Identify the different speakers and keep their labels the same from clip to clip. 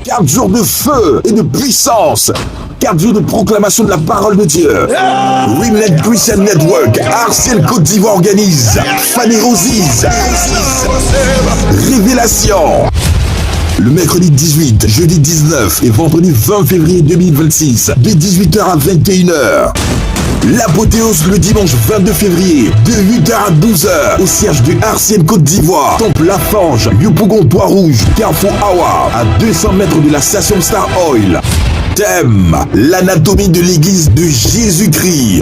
Speaker 1: 4 jours de feu et de puissance. 4 jours de proclamation de la parole de Dieu. Winlet Christian Network, Arciel Côte d'Ivoire organise Fanny Rosies. Révélation. Le mercredi 18, jeudi 19 et vendredi 20 février 2026, de 18h à 21h. L'apothéose le dimanche 22 février, de 8h à 12h, au siège du Arciel Côte d'Ivoire, Temple Lafange, Yopougon Toit-Rouge, Carrefour Awa, à 200 mètres de la station Star Oil. Thème, l'anatomie de l'église de Jésus-Christ.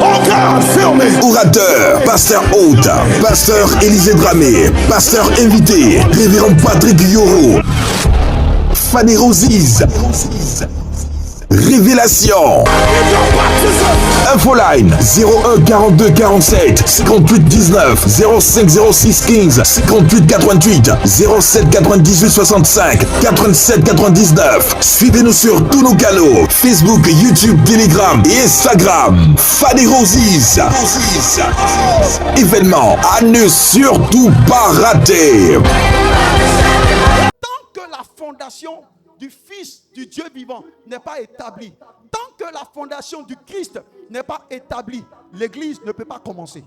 Speaker 1: Orateur, pasteur hôte, pasteur Élisée Dramé, pasteur invité, révérend Patrick Yoro. Fanny Rosies. Révélation. Infoline 01 42 47 58 19 05 06 15 58 88 07 98 65 87 99. Suivez-nous sur tous nos canaux Facebook, YouTube, Telegram et Instagram. Fanny Rosies. Événement à ne surtout pas rater.
Speaker 2: Tant que la fondation du Fils du Dieu vivant n'est pas établie, tant que la fondation du Christ n'est pas établie, l'Église ne peut pas commencer.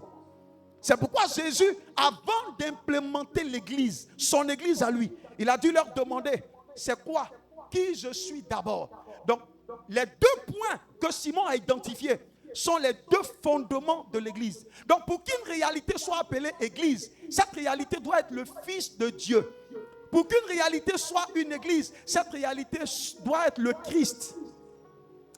Speaker 2: C'est pourquoi Jésus, avant d'implémenter l'Église, son Église à lui, il a dû leur demander, c'est quoi, qui je suis d'abord. Donc, les 2 points que Simon a identifiés sont les 2 fondements de l'Église. Donc, pour qu'une réalité soit appelée Église, cette réalité doit être le Fils de Dieu. Pour qu'une réalité soit une église, cette réalité doit être le Christ.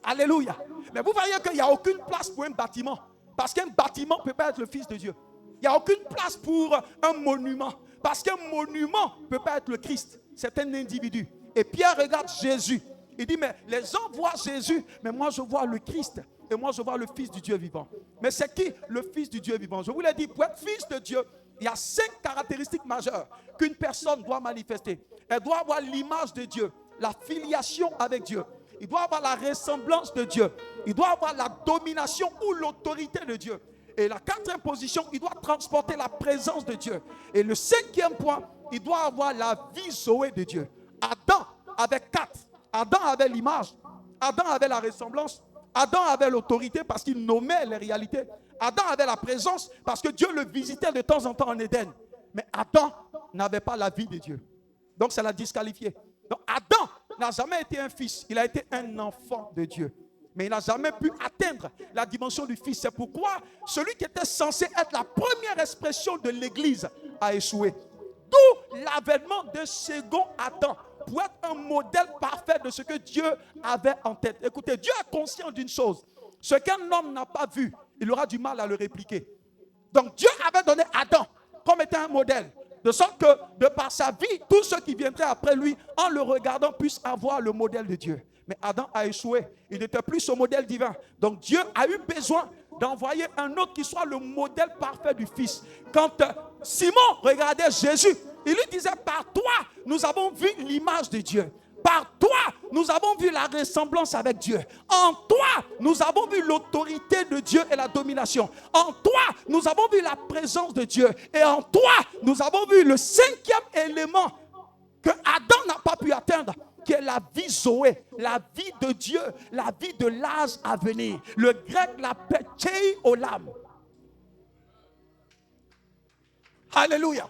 Speaker 2: Alléluia. Mais vous voyez qu'il n'y a aucune place pour un bâtiment. Parce qu'un bâtiment ne peut pas être le Fils de Dieu. Il n'y a aucune place pour un monument. Parce qu'un monument ne peut pas être le Christ. C'est un individu. Et Pierre regarde Jésus. Il dit, mais les gens voient Jésus, mais moi je vois le Christ. Et moi je vois le Fils du Dieu vivant. Mais c'est qui le Fils du Dieu vivant? Je vous l'ai dit, pour être Fils de Dieu, il y a 5 caractéristiques majeures qu'une personne doit manifester. Elle doit avoir l'image de Dieu, la filiation avec Dieu. Il doit avoir la ressemblance de Dieu. Il doit avoir la domination ou l'autorité de Dieu. Et la 4e position, il doit transporter la présence de Dieu. Et le 5e point, il doit avoir la vie Zoé de Dieu. Adam avait 4. Adam avait l'image. Adam avait la ressemblance. Adam avait l'autorité parce qu'il nommait les réalités. Adam avait la présence parce que Dieu le visitait de temps en temps en Éden. Mais Adam n'avait pas la vie de Dieu. Donc ça l'a disqualifié. Donc Adam n'a jamais été un fils. Il a été un enfant de Dieu. Mais il n'a jamais pu atteindre la dimension du fils. C'est pourquoi celui qui était censé être la première expression de l'Église a échoué. D'où l'avènement de second Adam, pour être un modèle parfait de ce que Dieu avait en tête. Écoutez, Dieu est conscient d'une chose. Ce qu'un homme n'a pas vu, il aura du mal à le répliquer. Donc Dieu avait donné Adam comme étant un modèle. De sorte que, de par sa vie, tous ceux qui viendraient après lui, en le regardant, puissent avoir le modèle de Dieu. Mais Adam a échoué. Il n'était plus ce modèle divin. Donc Dieu a eu besoin d'envoyer un autre qui soit le modèle parfait du Fils. Quand Simon regardait Jésus, il lui disait, par toi, nous avons vu l'image de Dieu. Par toi, nous avons vu la ressemblance avec Dieu. En toi, nous avons vu l'autorité de Dieu et la domination. En toi, nous avons vu la présence de Dieu. Et en toi, nous avons vu le 5e élément que Adam n'a pas pu atteindre, qui est la vie Zoé, la vie de Dieu, la vie de l'âge à venir. Le grec l'appelle Chei Olam. Alléluia.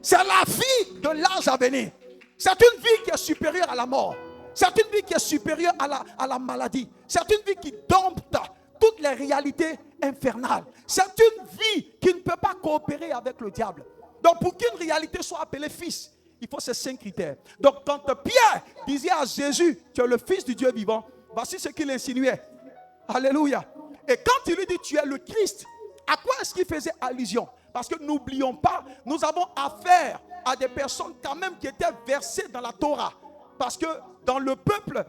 Speaker 2: C'est la vie de l'âge à venir. C'est une vie qui est supérieure à la mort. C'est une vie qui est supérieure à la maladie. C'est une vie qui dompte toutes les réalités infernales. C'est une vie qui ne peut pas coopérer avec le diable. Donc pour qu'une réalité soit appelée fils, il faut ces 5 critères. Donc quand Pierre disait à Jésus, tu es le Fils du Dieu vivant, voici ce qu'il insinuait. Alléluia. Et quand il lui dit, tu es le Christ, à quoi est-ce qu'il faisait allusion? Parce que n'oublions pas, nous avons affaire à des personnes quand même qui étaient versées dans la Torah. Parce que dans le peuple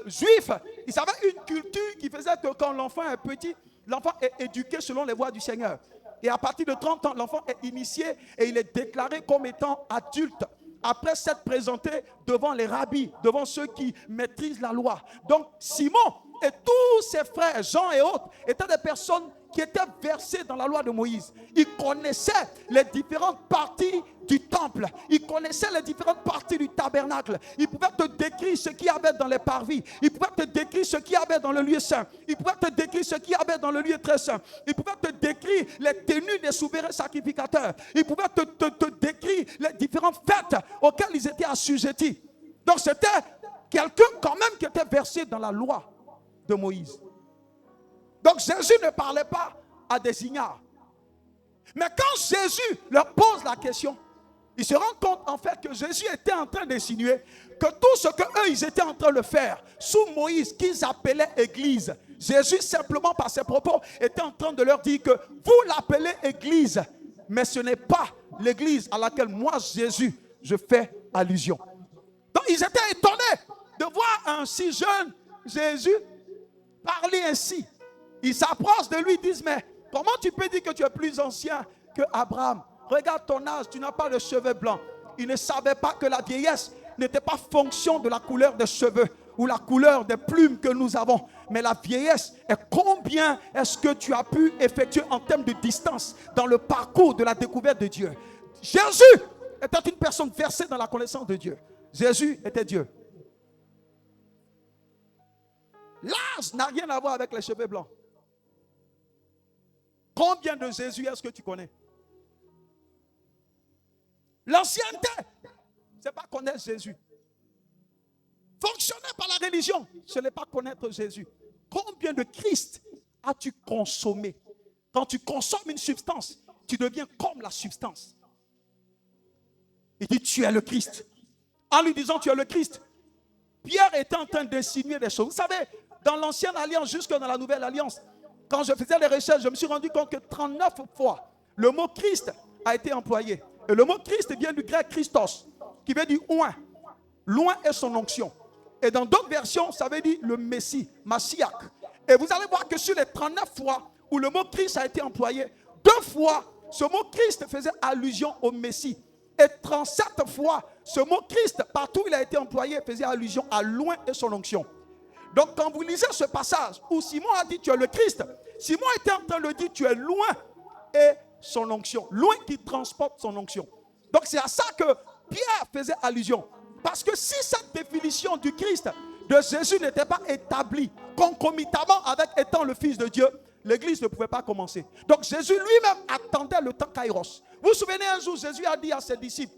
Speaker 2: juif, ils avaient une culture qui faisait que quand l'enfant est petit, l'enfant est éduqué selon les voies du Seigneur. Et à partir de 30 ans, l'enfant est initié et il est déclaré comme étant adulte. Après s'être présenté devant les rabbis, devant ceux qui maîtrisent la loi. Donc Simon et tous ses frères, Jean et autres, étaient des personnes qui étaient versées dans la loi de Moïse. Ils connaissaient les différentes parties du temple. Ils connaissaient les différentes parties du tabernacle. Ils pouvaient te décrire ce qu'il y avait dans les parvis. Ils pouvaient te décrire ce qu'il y avait dans le lieu saint. Ils pouvaient te décrire ce qu'il y avait dans le lieu très saint. Ils pouvaient te décrire les tenues des souverains sacrificateurs. Ils pouvaient te décrire les différentes fêtes auxquelles ils étaient assujettis. Donc c'était quelqu'un quand même qui était versé dans la loi de Moïse. Donc Jésus ne parlait pas à des ignares. Mais quand Jésus leur pose la question, ils se rendent compte en fait que Jésus était en train d'insinuer que tout ce qu'eux ils étaient en train de faire sous Moïse, qu'ils appelaient église, Jésus simplement par ses propos était en train de leur dire que vous l'appelez église, mais ce n'est pas l'église à laquelle moi Jésus je fais allusion. Donc ils étaient étonnés de voir un si jeune Jésus parler ainsi. Ils s'approchent de lui, disent, mais comment tu peux dire que tu es plus ancien que Abraham? Regarde ton âge, tu n'as pas de cheveux blancs. Ils ne savaient pas que la vieillesse n'était pas fonction de la couleur des cheveux ou la couleur des plumes que nous avons. Mais la vieillesse est combien est-ce que tu as pu effectuer en termes de distance dans le parcours de la découverte de Dieu. Jésus était une personne versée dans la connaissance de Dieu. Jésus était Dieu. L'âge n'a rien à voir avec les cheveux blancs. Combien de Jésus est-ce que tu connais? L'ancienneté, ce n'est pas connaître Jésus. Fonctionner par la religion, ce n'est pas connaître Jésus. Combien de Christ as-tu consommé? Quand tu consommes une substance, tu deviens comme la substance. Il dit, tu es le Christ. En lui disant, tu es le Christ, Pierre était en train d'insinuer des choses. Vous savez, dans l'ancienne alliance jusque dans la nouvelle alliance, quand je faisais les recherches, je me suis rendu compte que 39 fois, le mot Christ a été employé. Et le mot Christ vient du grec Christos, qui veut dire oint. Loin est son onction. Et dans d'autres versions, ça veut dire le Messie, Massiach. Et vous allez voir que sur les 39 fois où le mot Christ a été employé, 2 fois, ce mot Christ faisait allusion au Messie. Et 37 fois, ce mot Christ, partout où il a été employé, faisait allusion à loin et son onction. Donc quand vous lisez ce passage où Simon a dit tu es le Christ, Simon était en train de dire tu es loin et son onction. Loin qui transporte son onction. Donc c'est à ça que Pierre faisait allusion. Parce que si cette définition du Christ, de Jésus n'était pas établie concomitamment avec étant le Fils de Dieu, l'église ne pouvait pas commencer. Donc Jésus lui-même attendait le temps Kairos. Vous vous souvenez un jour, Jésus a dit à ses disciples,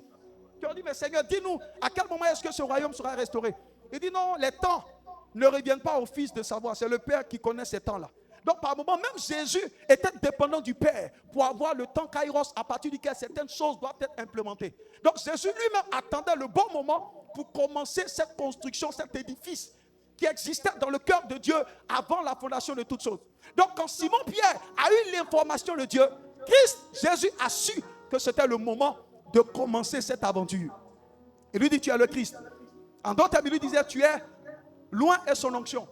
Speaker 2: qui ont dit, mais Seigneur, dis-nous, à quel moment est-ce que ce royaume sera restauré? Il dit, non, les temps ne reviennent pas au Fils de savoir. C'est le Père qui connaît ces temps-là. Donc par moment, même Jésus était dépendant du Père pour avoir le temps Kairos à partir duquel certaines choses doivent être implémentées. Donc Jésus lui-même attendait le bon moment pour commencer cette construction, cet édifice qui existait dans le cœur de Dieu avant la fondation de toutes choses. Donc quand Simon-Pierre a eu l'information de Dieu, Christ, Jésus a su que c'était le moment de commencer cette aventure. Il lui dit, tu es le Christ. En d'autres termes, il lui disait, tu es loin est son onction.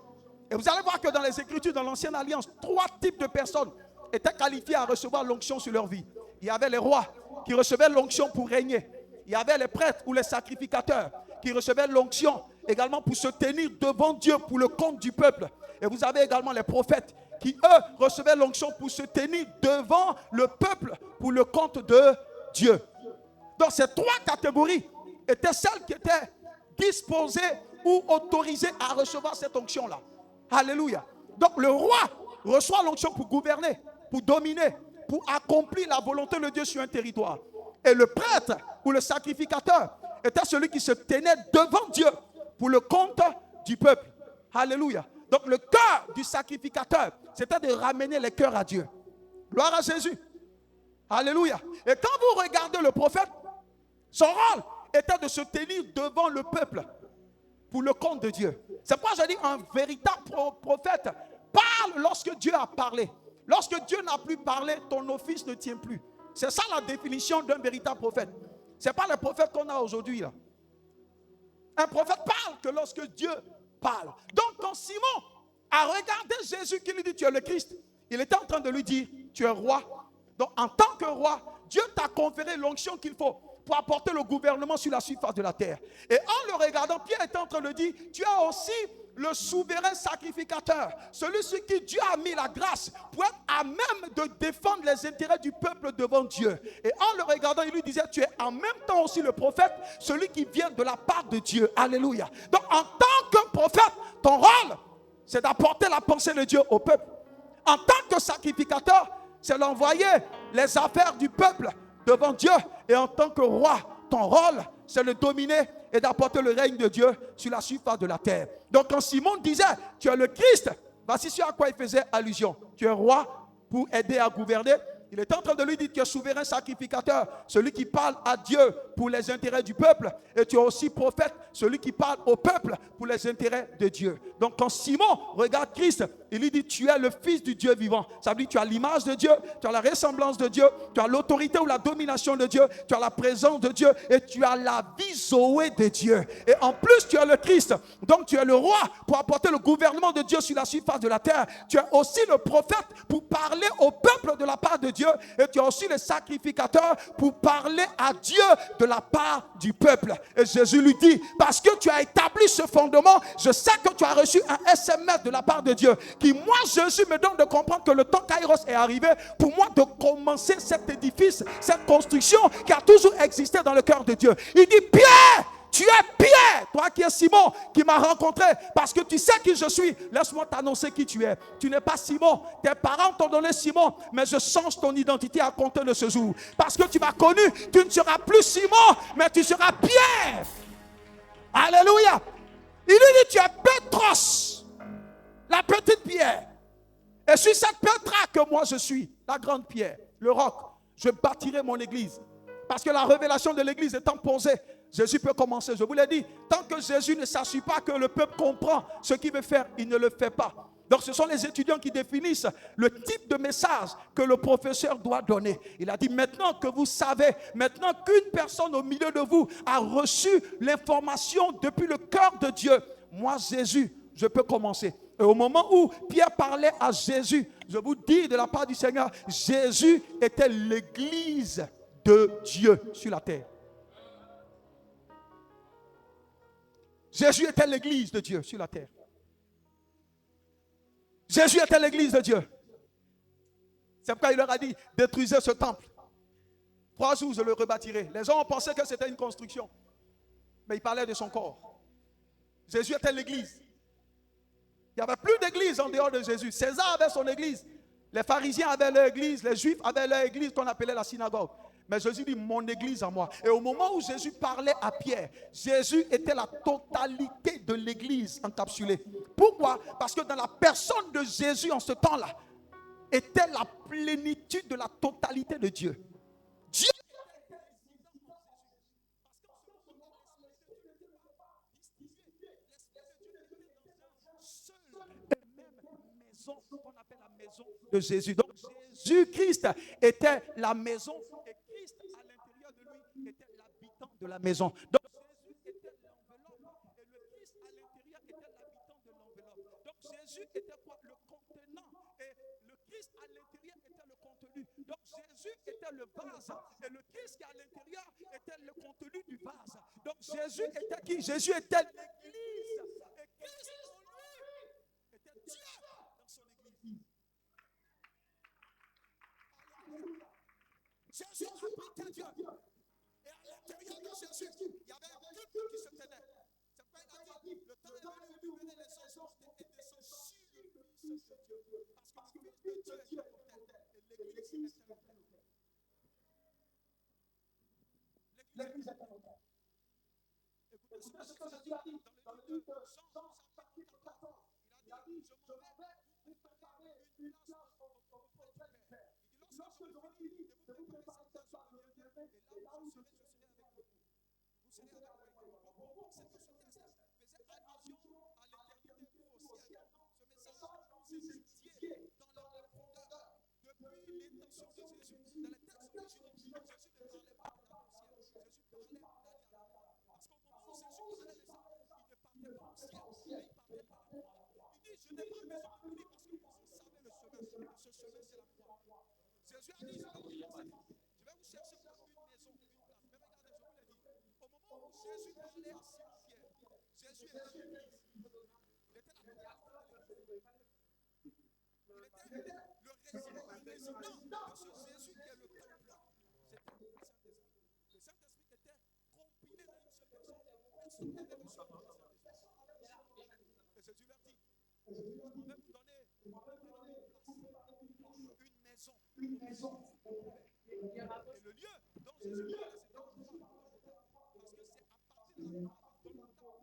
Speaker 2: Et vous allez voir que dans les Écritures, dans l'Ancienne Alliance, 3 types de personnes étaient qualifiées à recevoir l'onction sur leur vie. Il y avait les rois qui recevaient l'onction pour régner. Il y avait les prêtres ou les sacrificateurs qui recevaient l'onction également pour se tenir devant Dieu pour le compte du peuple. Et vous avez également les prophètes qui, eux, recevaient l'onction pour se tenir devant le peuple pour le compte de Dieu. Donc ces 3 catégories étaient celles qui étaient disposées ou autorisées à recevoir cette onction-là. Alléluia. Donc le roi reçoit l'onction pour gouverner, pour dominer, pour accomplir la volonté de Dieu sur un territoire. Et le prêtre ou le sacrificateur était celui qui se tenait devant Dieu pour le compte du peuple. Alléluia. Donc le cœur du sacrificateur, c'était de ramener les cœurs à Dieu. Gloire à Jésus. Alléluia. Et quand vous regardez le prophète, son rôle était de se tenir devant le peuple pour le compte de Dieu. C'est pourquoi je dis un véritable prophète parle lorsque Dieu a parlé. Lorsque Dieu n'a plus parlé, ton office ne tient plus. C'est ça la définition d'un véritable prophète. Ce n'est pas le prophète qu'on a aujourd'hui là. Un prophète parle que lorsque Dieu parle. Donc quand Simon a regardé Jésus qui lui dit tu es le Christ, il était en train de lui dire tu es roi. Donc en tant que roi, Dieu t'a conféré l'onction qu'il faut pour apporter le gouvernement sur la surface de la terre. Et en le regardant, Pierre est en train de dire, tu as aussi le souverain sacrificateur, celui sur qui Dieu a mis la grâce pour être à même de défendre les intérêts du peuple devant Dieu. Et en le regardant, il lui disait, tu es en même temps aussi le prophète, celui qui vient de la part de Dieu. Alléluia. Donc en tant que prophète, ton rôle, c'est d'apporter la pensée de Dieu au peuple. En tant que sacrificateur, c'est d'envoyer les affaires du peuple devant Dieu. Et en tant que roi, ton rôle, c'est de dominer et d'apporter le règne de Dieu sur la surface de la terre. Donc quand Simon disait, tu es le Christ, voici ce à quoi il faisait allusion. Tu es roi pour aider à gouverner. Il est en train de lui dire, tu es souverain sacrificateur, celui qui parle à Dieu pour les intérêts du peuple. Et tu es aussi prophète, celui qui parle au peuple pour les intérêts de Dieu. Donc quand Simon regarde Christ, il lui dit, tu es le Fils du Dieu vivant. Ça veut dire, tu as l'image de Dieu, tu as la ressemblance de Dieu, tu as l'autorité ou la domination de Dieu, tu as la présence de Dieu et tu as la vie Zoé de Dieu. Et en plus, tu es le Christ. Donc tu es le roi pour apporter le gouvernement de Dieu sur la surface de la terre. Tu es aussi le prophète pour parler au peuple de la part de Dieu. Et tu es aussi le sacrificateur pour parler à Dieu de la part du peuple. Et Jésus lui dit, parce que tu as établi ce fondement, je sais que tu as reçu un SMS de la part de Dieu, qui moi Jésus me donne de comprendre que le temps Kairos est arrivé pour moi de commencer cet édifice, cette construction qui a toujours existé dans le cœur de Dieu. Il dit, Pierre, tu es Pierre, toi qui es Simon, qui m'a rencontré, parce que tu sais qui je suis. Laisse-moi t'annoncer qui tu es. Tu n'es pas Simon, tes parents t'ont donné Simon, mais je change ton identité à compter de ce jour. Parce que tu m'as connu, tu ne seras plus Simon, mais tu seras Pierre. Alléluia. Il lui dit, tu es Pétros, la petite pierre. Et sur cette pierre que moi je suis, la grande pierre, le roc, je bâtirai mon église. Parce que la révélation de l'église étant posée, Jésus peut commencer. Je vous l'ai dit, tant que Jésus ne s'assure pas que le peuple comprend ce qu'il veut faire, il ne le fait pas. Donc ce sont les étudiants qui définissent le type de message que le professeur doit donner. Il a dit, maintenant que vous savez, maintenant qu'une personne au milieu de vous a reçu l'information depuis le cœur de Dieu, moi Jésus, je peux commencer. Et au moment où Pierre parlait à Jésus, je vous dis de la part du Seigneur, Jésus était l'église de Dieu sur la terre. Jésus était l'église de Dieu sur la terre. Jésus était l'église de Dieu. C'est pourquoi il leur a dit, détruisez ce temple. 3 jours, je le rebâtirai. Les gens ont pensé que c'était une construction. Mais il parlait de son corps. Jésus était l'église. Il n'y avait plus d'église en dehors de Jésus. César avait son église. Les pharisiens avaient leur église. Les juifs avaient leur église qu'on appelait la synagogue. Mais Jésus dit, mon église à moi. Et au moment où Jésus parlait à Pierre, Jésus était la totalité de l'église encapsulée. Pourquoi? Parce que dans la personne de Jésus en ce temps-là, était la plénitude de la totalité de Dieu. Dieu qu'on appelle la maison de Jésus. Donc Jésus-Christ était la maison et Christ à l'intérieur de lui était l'habitant de la maison. Donc Jésus était l'enveloppe et le Christ à l'intérieur était l'habitant de l'enveloppe. Donc Jésus était quoi? Le contenant et le Christ à l'intérieur était le contenu. Donc Jésus était le vase et le Christ qui à l'intérieur était le contenu du vase. Donc Jésus était qui? Jésus était l'église et Christ en lui était Dieu. Jésus habitait Dieu. Et à l'intérieur de Jésus, il y avait un culte qui se tenait. C'est pourquoi il a dit, le temps est venu où les anges étaient descendus sur le Fils de Dieu. Parce que le Fils de Dieu était mortel. Et l'église était mortelle. L'église était mortelle. Écoutez ce que Jésus a dit dans le livre de Jean, chapitre 14. Il a dit, je m'en vais vous préparer une place pour votre Père. Lorsque j'aurai fini de vous préparer cette place, et là où je serai avec vous. Vous serez avec moi. Pour c'est que ce texte faisait allusion à l'éternité au ciel. Ce message s'initiait dans la profondeur depuis l'intention de Jésus. Dans les textes originaux, Jésus ne parlait pas au ciel. Jésus parlait à la croix. Parce qu'au moment où Jésus parlait de ça, il ne parlait pas au ciel, il parlait par la croix. Il dit, je n'ai pas besoin de lui parce que vous savez le chemin. Ce chemin, c'est la croix. Jésus a dit, je vais vous chercher pour une maison, une place. Mais regardez, Jésus parlait à Saint-Pierre, Jésus était l'église. Il était la totalité de l'église. Il était le résident de ce Jésus qui est le temple. C'était le Saint-Esprit. Le Saint-Esprit était combiné dans une seule personne. Personne n'avait reçu le Saint-Esprit. Et Jésus leur dit, je vais vous donner une place, une maison. Et le lieu dont Jésus parlait, c'était la croix. Parce que c'est à partir de la croix,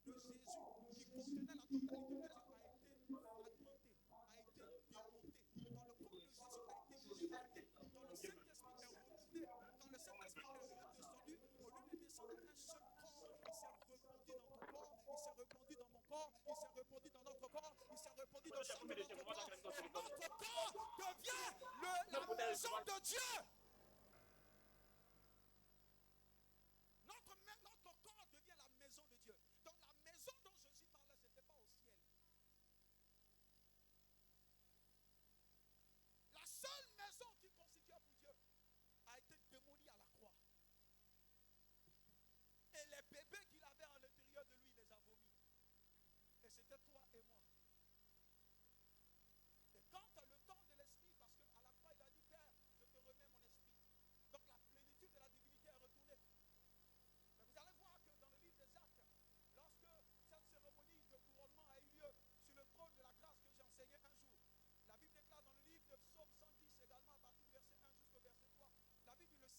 Speaker 2: dans le temps, que le corps de Jésus, qui contenait la totalité de Jésus, a été fragmenté, a été démonté. Dans le corps de Jésus a été libéré. Dans le Saint-Esprit est remonté. Quand le Saint-Esprit est redescendu, au lieu de descendre un seul corps, il s'est répandu dans ton corps, il s'est répandu dans mon corps, il s'est répandu dans notre corps, il s'est répandu dans chaque de notre corps. Et notre corps devient la maison de Dieu. Notre corps devient la maison de Dieu. Donc la maison dont Jésus parlait, ce n'était pas au ciel. La seule maison qui constituait pour Dieu a été démolie à la croix. Et les bébés qu'il avait à l'intérieur de lui, il les a vomis. Et c'était toi et moi. Et quand le temps de l'esprit, parce qu'à la croix il a dit, Père, je te remets mon esprit. Donc la plénitude de la divinité est retournée. Mais vous allez voir que dans le livre des Actes, lorsque cette cérémonie de couronnement a eu lieu sur le trône de la grâce que j'ai enseigné un jour, la Bible déclare dans le livre de Psaume 110 également à partir du verset 1 jusqu'au verset 3, la Bible dit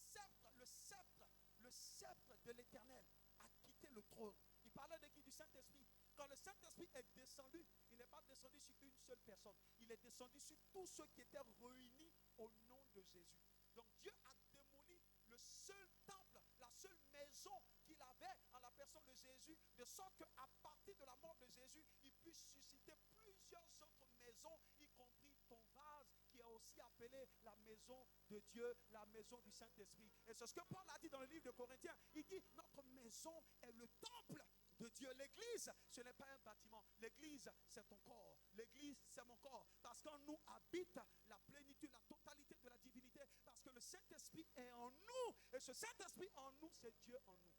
Speaker 2: le sceptre de l'Éternel a quitté le trône. Il parlait de qui? Du Saint-Esprit. Quand le Saint-Esprit est descendu, il n'est pas descendu sur une seule personne. Il est descendu sur tous ceux qui étaient réunis au nom de Jésus. Donc Dieu a démoli le seul temple, la seule maison qu'il avait en la personne de Jésus, de sorte qu'à partir de la mort de Jésus, il puisse susciter plusieurs autres maisons, y compris ton vase, qui est aussi appelé la maison de Dieu, la maison du Saint-Esprit. Et c'est ce que Paul a dit dans le livre de Corinthiens. Il dit, notre maison est le temple de Dieu. L'église, ce n'est pas un bâtiment. L'église, c'est ton corps. L'église, c'est mon corps. Parce qu'en nous habite la plénitude, la totalité de la divinité. Parce que le Saint-Esprit est en nous. Et ce Saint-Esprit en nous, c'est Dieu en nous.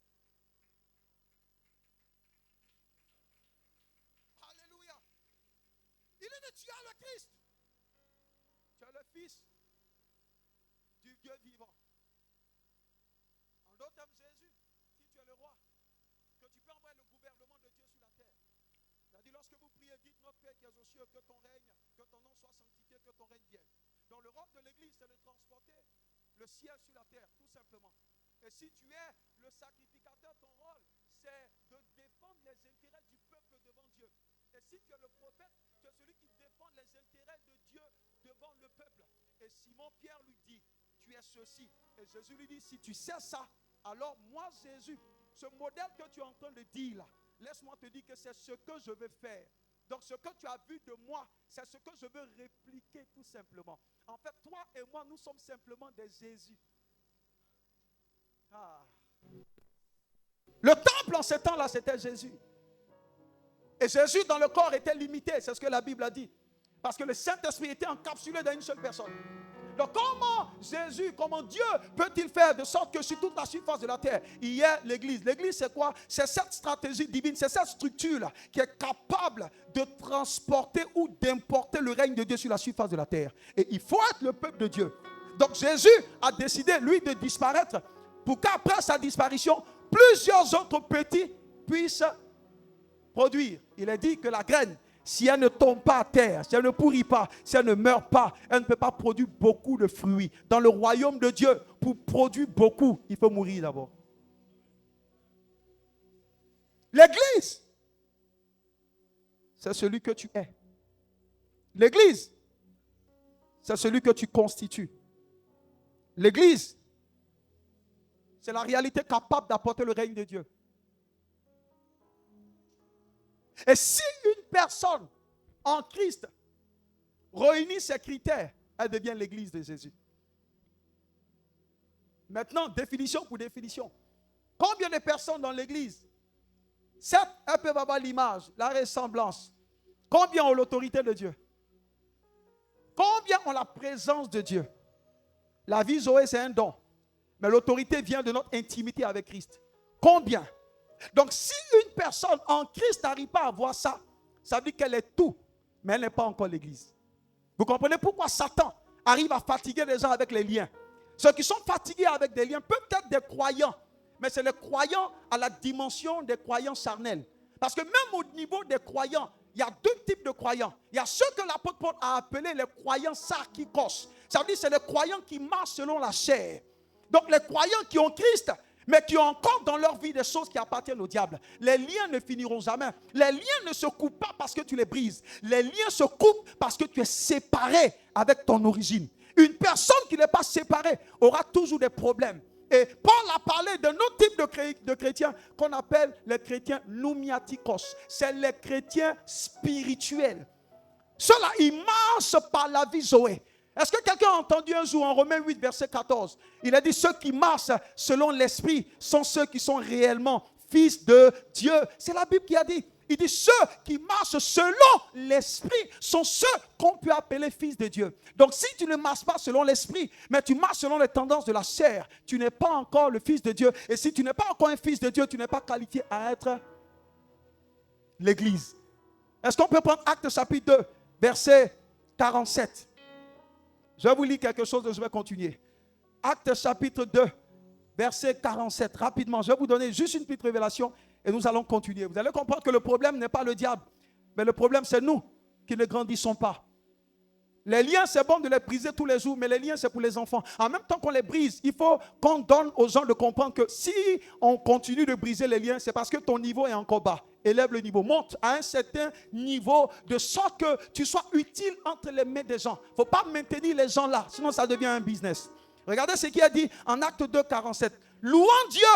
Speaker 2: Alléluia. Il est dit, tu as le Christ. Tu as le Fils du Dieu vivant. En d'autres termes, Jésus, si tu es le roi, que tu peux envoyer le gouvernement de Dieu sur la terre. Il a dit, lorsque vous priez, dites, notre Père qui est aux cieux, que ton règne, que ton nom soit sanctifié, que ton règne vienne. Donc le rôle de l'église, c'est de transporter le ciel sur la terre, tout simplement. Et si tu es le sacrificateur, ton rôle, c'est de défendre les intérêts du peuple devant Dieu. Et si tu es le prophète, tu es celui qui défend les intérêts de Dieu devant le peuple. Et Simon-Pierre lui dit, tu es ceci. Et Jésus lui dit, si tu sais ça, alors moi, Jésus, ce modèle que tu es en train de dire là, laisse-moi te dire que c'est ce que je veux faire. Donc ce que tu as vu de moi, c'est ce que je veux répliquer tout simplement. En fait, toi et moi, nous sommes simplement des Jésus. Ah. Le temple en ce temps-là, c'était Jésus. Et Jésus dans le corps était limité, c'est ce que la Bible a dit. Parce que le Saint-Esprit était encapsulé dans une seule personne. Donc comment Dieu peut-il faire de sorte que sur toute la surface de la terre, il y ait l'église? L'église c'est quoi? C'est cette stratégie divine, c'est cette structure-là qui est capable de transporter ou d'importer le règne de Dieu sur la surface de la terre. Et il faut être le peuple de Dieu. Donc Jésus a décidé, lui, de disparaître pour qu'après sa disparition, plusieurs autres petits puissent produire. Il est dit que la graine, si elle ne tombe pas à terre, si elle ne pourrit pas, si elle ne meurt pas, elle ne peut pas produire beaucoup de fruits. Dans le royaume de Dieu, pour produire beaucoup, il faut mourir d'abord. L'église, c'est celui que tu es. L'église, c'est celui que tu constitues. L'église, c'est la réalité capable d'apporter le règne de Dieu. Et si une personne en Christ réunit ces critères, elle devient l'église de Jésus. Maintenant, définition pour définition. Combien de personnes dans l'église? Certes, elles peuvent avoir l'image, la ressemblance. Combien ont l'autorité de Dieu? Combien ont la présence de Dieu? La vie Zoé, c'est un don. Mais l'autorité vient de notre intimité avec Christ. Combien? Donc, si une personne en Christ n'arrive pas à voir ça, ça veut dire qu'elle est tout, mais elle n'est pas encore l'Église. Vous comprenez pourquoi Satan arrive à fatiguer les gens avec les liens? Ceux qui sont fatigués avec des liens, peut-être des croyants, mais c'est les croyants à la dimension des croyants charnels. Parce que même au niveau des croyants, il y a deux types de croyants. Il y a ceux que l'apôtre Paul a appelés les croyants sarkikos. Ça veut dire que c'est les croyants qui marchent selon la chair. Donc les croyants qui ont Christ, mais qui ont encore dans leur vie des choses qui appartiennent au diable. Les liens ne finiront jamais. Les liens ne se coupent pas parce que tu les brises. Les liens se coupent parce que tu es séparé avec ton origine. Une personne qui n'est pas séparée aura toujours des problèmes. Et Paul a parlé d'un autre type de chrétiens qu'on appelle les chrétiens noumiatikos. C'est les chrétiens spirituels. Ceux-là, ils marchent par la vie Zoé. Est-ce que quelqu'un a entendu un jour en Romains 8, verset 14? Il a dit, ceux qui marchent selon l'esprit sont ceux qui sont réellement fils de Dieu. C'est la Bible qui a dit. Il dit, ceux qui marchent selon l'esprit sont ceux qu'on peut appeler fils de Dieu. Donc si tu ne marches pas selon l'esprit, mais tu marches selon les tendances de la chair, tu n'es pas encore le fils de Dieu. Et si tu n'es pas encore un fils de Dieu, tu n'es pas qualifié à être l'Église. Est-ce qu'on peut prendre Actes chapitre 2, verset 47? Je vais vous lire quelque chose et je vais continuer. Actes chapitre 2, verset 47. Rapidement, je vais vous donner juste une petite révélation et nous allons continuer. Vous allez comprendre que le problème n'est pas le diable, mais le problème c'est nous qui ne grandissons pas. Les liens, c'est bon de les briser tous les jours, mais les liens, c'est pour les enfants. En même temps qu'on les brise, il faut qu'on donne aux gens de comprendre que si on continue de briser les liens, c'est parce que ton niveau est encore bas. Élève le niveau, monte à un certain niveau de sorte que tu sois utile entre les mains des gens. Il ne faut pas maintenir les gens là, sinon ça devient un business. Regardez ce qu'il a dit en Acte 2, 47. Louant Dieu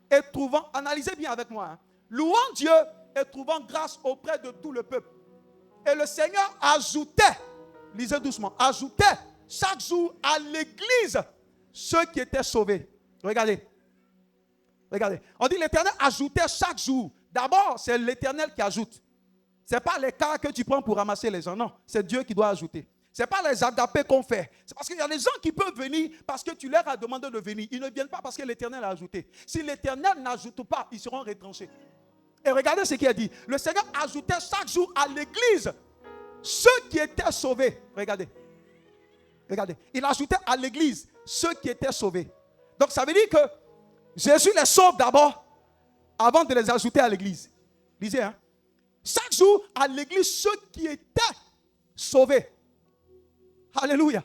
Speaker 2: et trouvant, analysez bien avec moi, louant Dieu et trouvant grâce auprès de tout le peuple. Et le Seigneur ajoutait, lisez doucement, ajoutait chaque jour à l'église ceux qui étaient sauvés. Regardez. Regardez. On dit l'Éternel ajoutait chaque jour. D'abord, c'est l'Éternel qui ajoute. Ce n'est pas les cas que tu prends pour ramasser les gens. Non, c'est Dieu qui doit ajouter. Ce n'est pas les agapés qu'on fait. C'est parce qu'il y a des gens qui peuvent venir parce que tu leur as demandé de venir. Ils ne viennent pas parce que l'Éternel a ajouté. Si l'Éternel n'ajoute pas, ils seront retranchés. Et regardez ce qu'il a dit. Le Seigneur ajoutait chaque jour à l'église ceux qui étaient sauvés. Regardez. Regardez. Il ajoutait à l'église ceux qui étaient sauvés. Donc ça veut dire que Jésus les sauve d'abord avant de les ajouter à l'église. Lisez, hein. Chaque jour à l'église ceux qui étaient sauvés. Alléluia.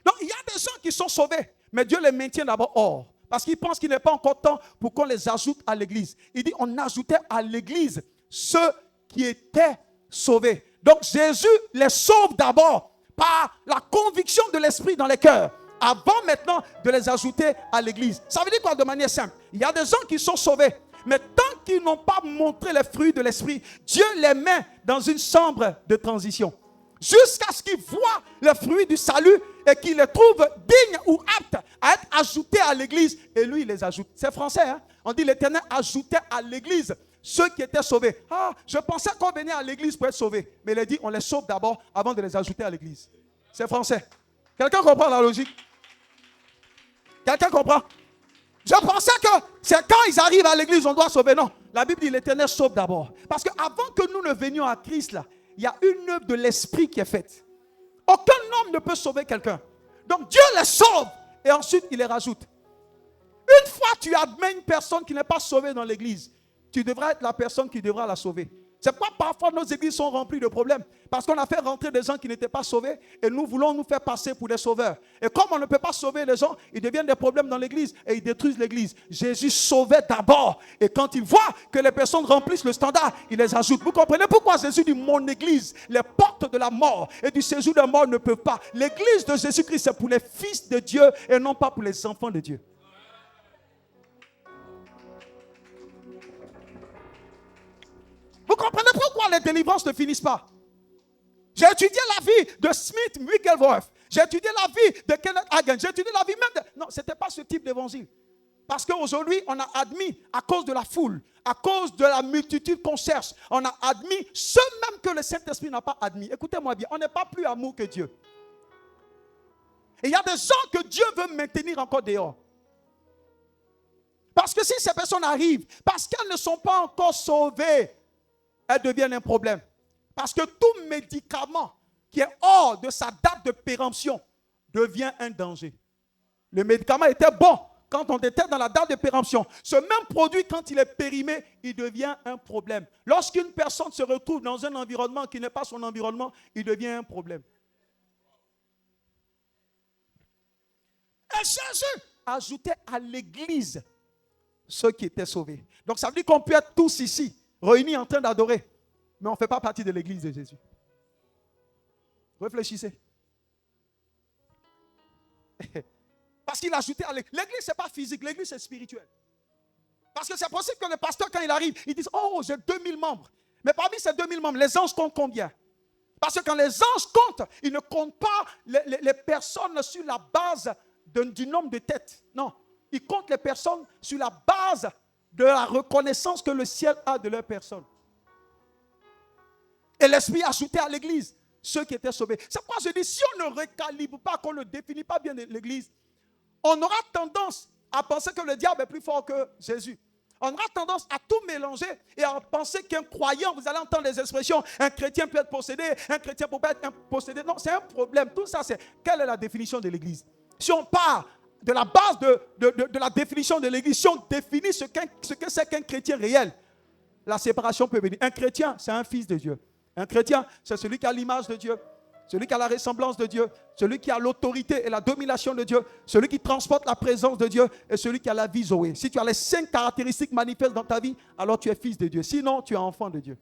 Speaker 2: Donc il y a des gens qui sont sauvés, mais Dieu les maintient d'abord hors. Parce qu'il pense qu'il n'est pas encore temps pour qu'on les ajoute à l'église. Il dit on ajoutait à l'église ceux qui étaient sauvés. Donc Jésus les sauve d'abord par la conviction de l'esprit dans les cœurs, avant maintenant de les ajouter à l'église. Ça veut dire quoi de manière simple? Il y a des gens qui sont sauvés, mais tant qu'ils n'ont pas montré les fruits de l'esprit, Dieu les met dans une chambre de transition. Jusqu'à ce qu'ils voient le fruit du salut et qu'ils les trouvent dignes ou aptes à être ajoutés à l'église. Et lui, il les ajoute. C'est français, hein? On dit l'Éternel ajoutait à l'église ceux qui étaient sauvés. Ah, je pensais qu'on venait à l'église pour être sauvé. Mais il a dit, on les sauve d'abord avant de les ajouter à l'église. C'est français. Quelqu'un comprend la logique? Quelqu'un comprend? Je pensais que c'est quand ils arrivent à l'église, on doit sauver. Non, la Bible dit l'Éternel sauve d'abord. Parce qu'avant que nous ne venions à Christ, là, il y a une œuvre de l'esprit qui est faite. Aucun homme ne peut sauver quelqu'un. Donc Dieu les sauve et ensuite il les rajoute. Une fois tu admets une personne qui n'est pas sauvée dans l'église, tu devras être la personne qui devra la sauver. C'est pourquoi parfois nos églises sont remplies de problèmes. Parce qu'on a fait rentrer des gens qui n'étaient pas sauvés et nous voulons nous faire passer pour des sauveurs. Et comme on ne peut pas sauver les gens, ils deviennent des problèmes dans l'église et ils détruisent l'église. Jésus sauvait d'abord. Et quand il voit que les personnes remplissent le standard, il les ajoute. Vous comprenez pourquoi Jésus dit mon église, les portes de la mort et du séjour de la mort ne peuvent pas. L'église de Jésus-Christ, c'est pour les fils de Dieu et non pas pour les enfants de Dieu. Vous comprenez pourquoi les délivrances ne finissent pas? J'ai étudié la vie de Smith Wigglesworth. J'ai étudié la vie de Kenneth Hagin. J'ai étudié la vie même de... Non, ce n'était pas ce type d'évangile. Parce qu'aujourd'hui, on a admis, à cause de la foule, à cause de la multitude qu'on cherche, on a admis ce même que le Saint-Esprit n'a pas admis. Écoutez-moi bien, on n'est pas plus amour que Dieu. Et il y a des gens que Dieu veut maintenir encore dehors. Parce que si ces personnes arrivent, parce qu'elles ne sont pas encore sauvées, elles deviennent un problème. Parce que tout médicament qui est hors de sa date de péremption devient un danger. Le médicament était bon quand on était dans la date de péremption. Ce même produit, quand il est périmé, il devient un problème. Lorsqu'une personne se retrouve dans un environnement qui n'est pas son environnement, il devient un problème. Et Jésus ajoutait à l'église ceux qui étaient sauvés. Donc ça veut dire qu'on peut être tous ici, réunis en train d'adorer, mais on ne fait pas partie de l'église de Jésus. Réfléchissez. Parce qu'il ajoutait à l'église. L'église, ce n'est pas physique, l'église, c'est spirituel. Parce que c'est possible que le pasteur, quand il arrive, il dise, oh, j'ai 2000 membres. Mais parmi ces 2000 membres, les anges comptent combien? Parce que quand les anges comptent, ils ne comptent pas les personnes sur la base du nombre de têtes. Non, ils comptent les personnes sur la base de la reconnaissance que le ciel a de leur personne. Et l'Esprit a ajouté à l'église ceux qui étaient sauvés. C'est pourquoi je dis, si on ne recalibre pas, qu'on ne définit pas bien l'église, on aura tendance à penser que le diable est plus fort que Jésus. On aura tendance à tout mélanger et à penser qu'un croyant, vous allez entendre les expressions, un chrétien peut être possédé, un chrétien peut pas être possédé. Non, c'est un problème. Tout ça, c'est quelle est la définition de l'église? Si on part de la base de la définition de l'église, si on définit ce que c'est qu'un chrétien réel, la séparation peut venir. Un chrétien, c'est un fils de Dieu. Un chrétien, c'est celui qui a l'image de Dieu, celui qui a la ressemblance de Dieu, celui qui a l'autorité et la domination de Dieu, celui qui transporte la présence de Dieu et celui qui a la vie Zoé. Si tu as les 5 caractéristiques manifestes dans ta vie, alors tu es fils de Dieu. Sinon, tu es enfant de Dieu.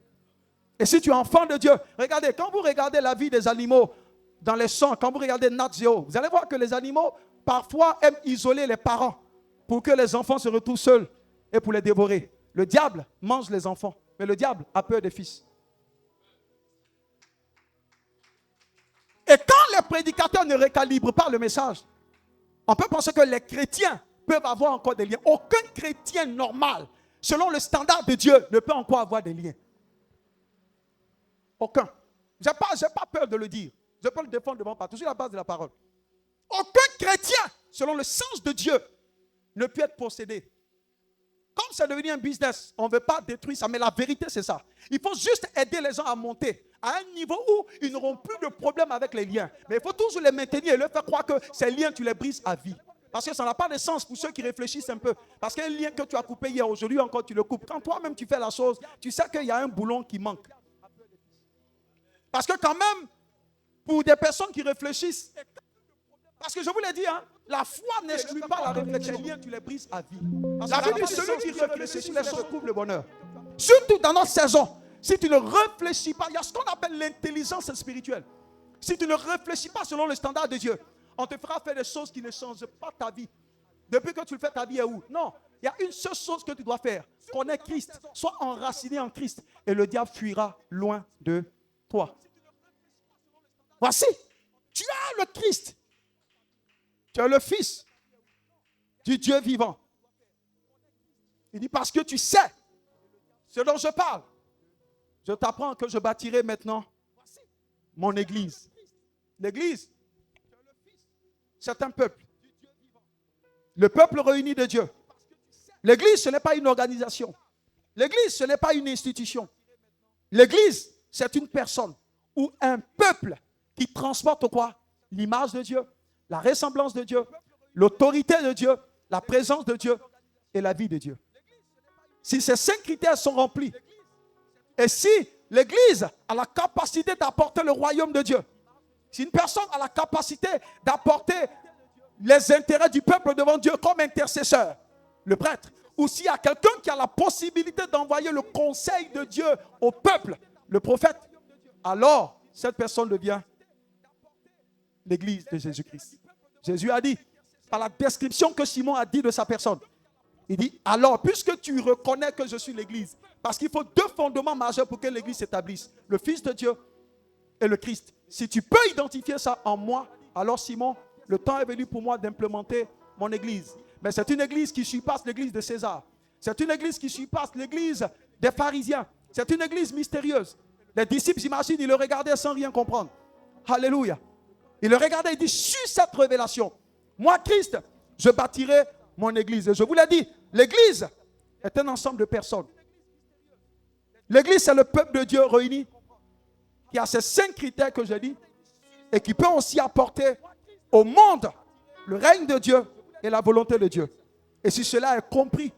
Speaker 2: Et si tu es enfant de Dieu, regardez, quand vous regardez la vie des animaux dans les champs, quand vous regardez Nat Geo, vous allez voir que les animaux, parfois, aiment isoler les parents pour que les enfants se retrouvent seuls et pour les dévorer. Le diable mange les enfants, mais le diable a peur des fils. Et quand les prédicateurs ne recalibrent pas le message, on peut penser que les chrétiens peuvent avoir encore des liens. Aucun chrétien normal, selon le standard de Dieu, ne peut encore avoir des liens. Aucun. Je n'ai pas peur de le dire. Je peux le défendre devant partout, sur la base de la parole. Aucun chrétien, selon le sens de Dieu, ne peut être possédé. Comme c'est devenu un business, on ne veut pas détruire ça, mais la vérité c'est ça. Il faut juste aider les gens à monter à un niveau où ils n'auront plus de problème avec les liens. Mais il faut toujours les maintenir et leur faire croire que ces liens, tu les brises à vie. Parce que ça n'a pas de sens pour ceux qui réfléchissent un peu. Parce qu'un lien que tu as coupé hier, aujourd'hui encore, tu le coupes. Quand toi-même tu fais la chose, tu sais qu'il y a un boulon qui manque. Parce que quand même, pour des personnes qui réfléchissent, parce que je vous l'ai dit, hein, la foi n'exclut pas la réflexion. Les liens, tu les brises à vie. La Bible dit, celui qui réfléchit les choses trouve le bonheur. Surtout dans notre saison, si tu ne réfléchis pas, il y a ce qu'on appelle l'intelligence spirituelle. Si tu ne réfléchis pas selon le standard de Dieu, on te fera faire des choses qui ne changent pas ta vie. Depuis que tu le fais, ta vie est où? Non, il y a une seule chose que tu dois faire. Connais Christ, sois enraciné en Christ et le diable fuira loin de toi. Voici, tu as le Christ. Tu es le fils du Dieu vivant. Il dit parce que tu sais ce dont je parle. Je t'apprends que je bâtirai maintenant mon église. L'église, c'est un peuple. Le peuple réuni de Dieu. L'église, ce n'est pas une organisation. L'église, ce n'est pas une institution. L'église, c'est une personne ou un peuple qui transporte quoi? L'image de Dieu, la ressemblance de Dieu, l'autorité de Dieu, la présence de Dieu et la vie de Dieu. Si ces 5 critères sont remplis, et si l'église a la capacité d'apporter le royaume de Dieu, si une personne a la capacité d'apporter les intérêts du peuple devant Dieu comme intercesseur, le prêtre, ou s'il y a quelqu'un qui a la possibilité d'envoyer le conseil de Dieu au peuple, le prophète, alors cette personne devient l'église de Jésus-Christ. Jésus a dit, par la description que Simon a dit de sa personne, il dit, alors, puisque tu reconnais que je suis l'église, parce qu'il faut 2 fondements majeurs pour que l'église s'établisse, le Fils de Dieu et le Christ. Si tu peux identifier ça en moi, alors Simon, le temps est venu pour moi d'implémenter mon église. Mais c'est une église qui surpasse l'église de César. C'est une église qui surpasse l'église des pharisiens. C'est une église mystérieuse. Les disciples, j'imagine, ils le regardaient sans rien comprendre. Alléluia. Ils le regardaient, ils disent, sur cette révélation, moi, Christ, je bâtirai mon église. Et je vous l'ai dit, L'église est un ensemble de personnes. L'église, c'est le peuple de Dieu réuni qui a ces 5 critères que je dis et qui peut aussi apporter au monde le règne de Dieu et la volonté de Dieu. Et si cela est compris,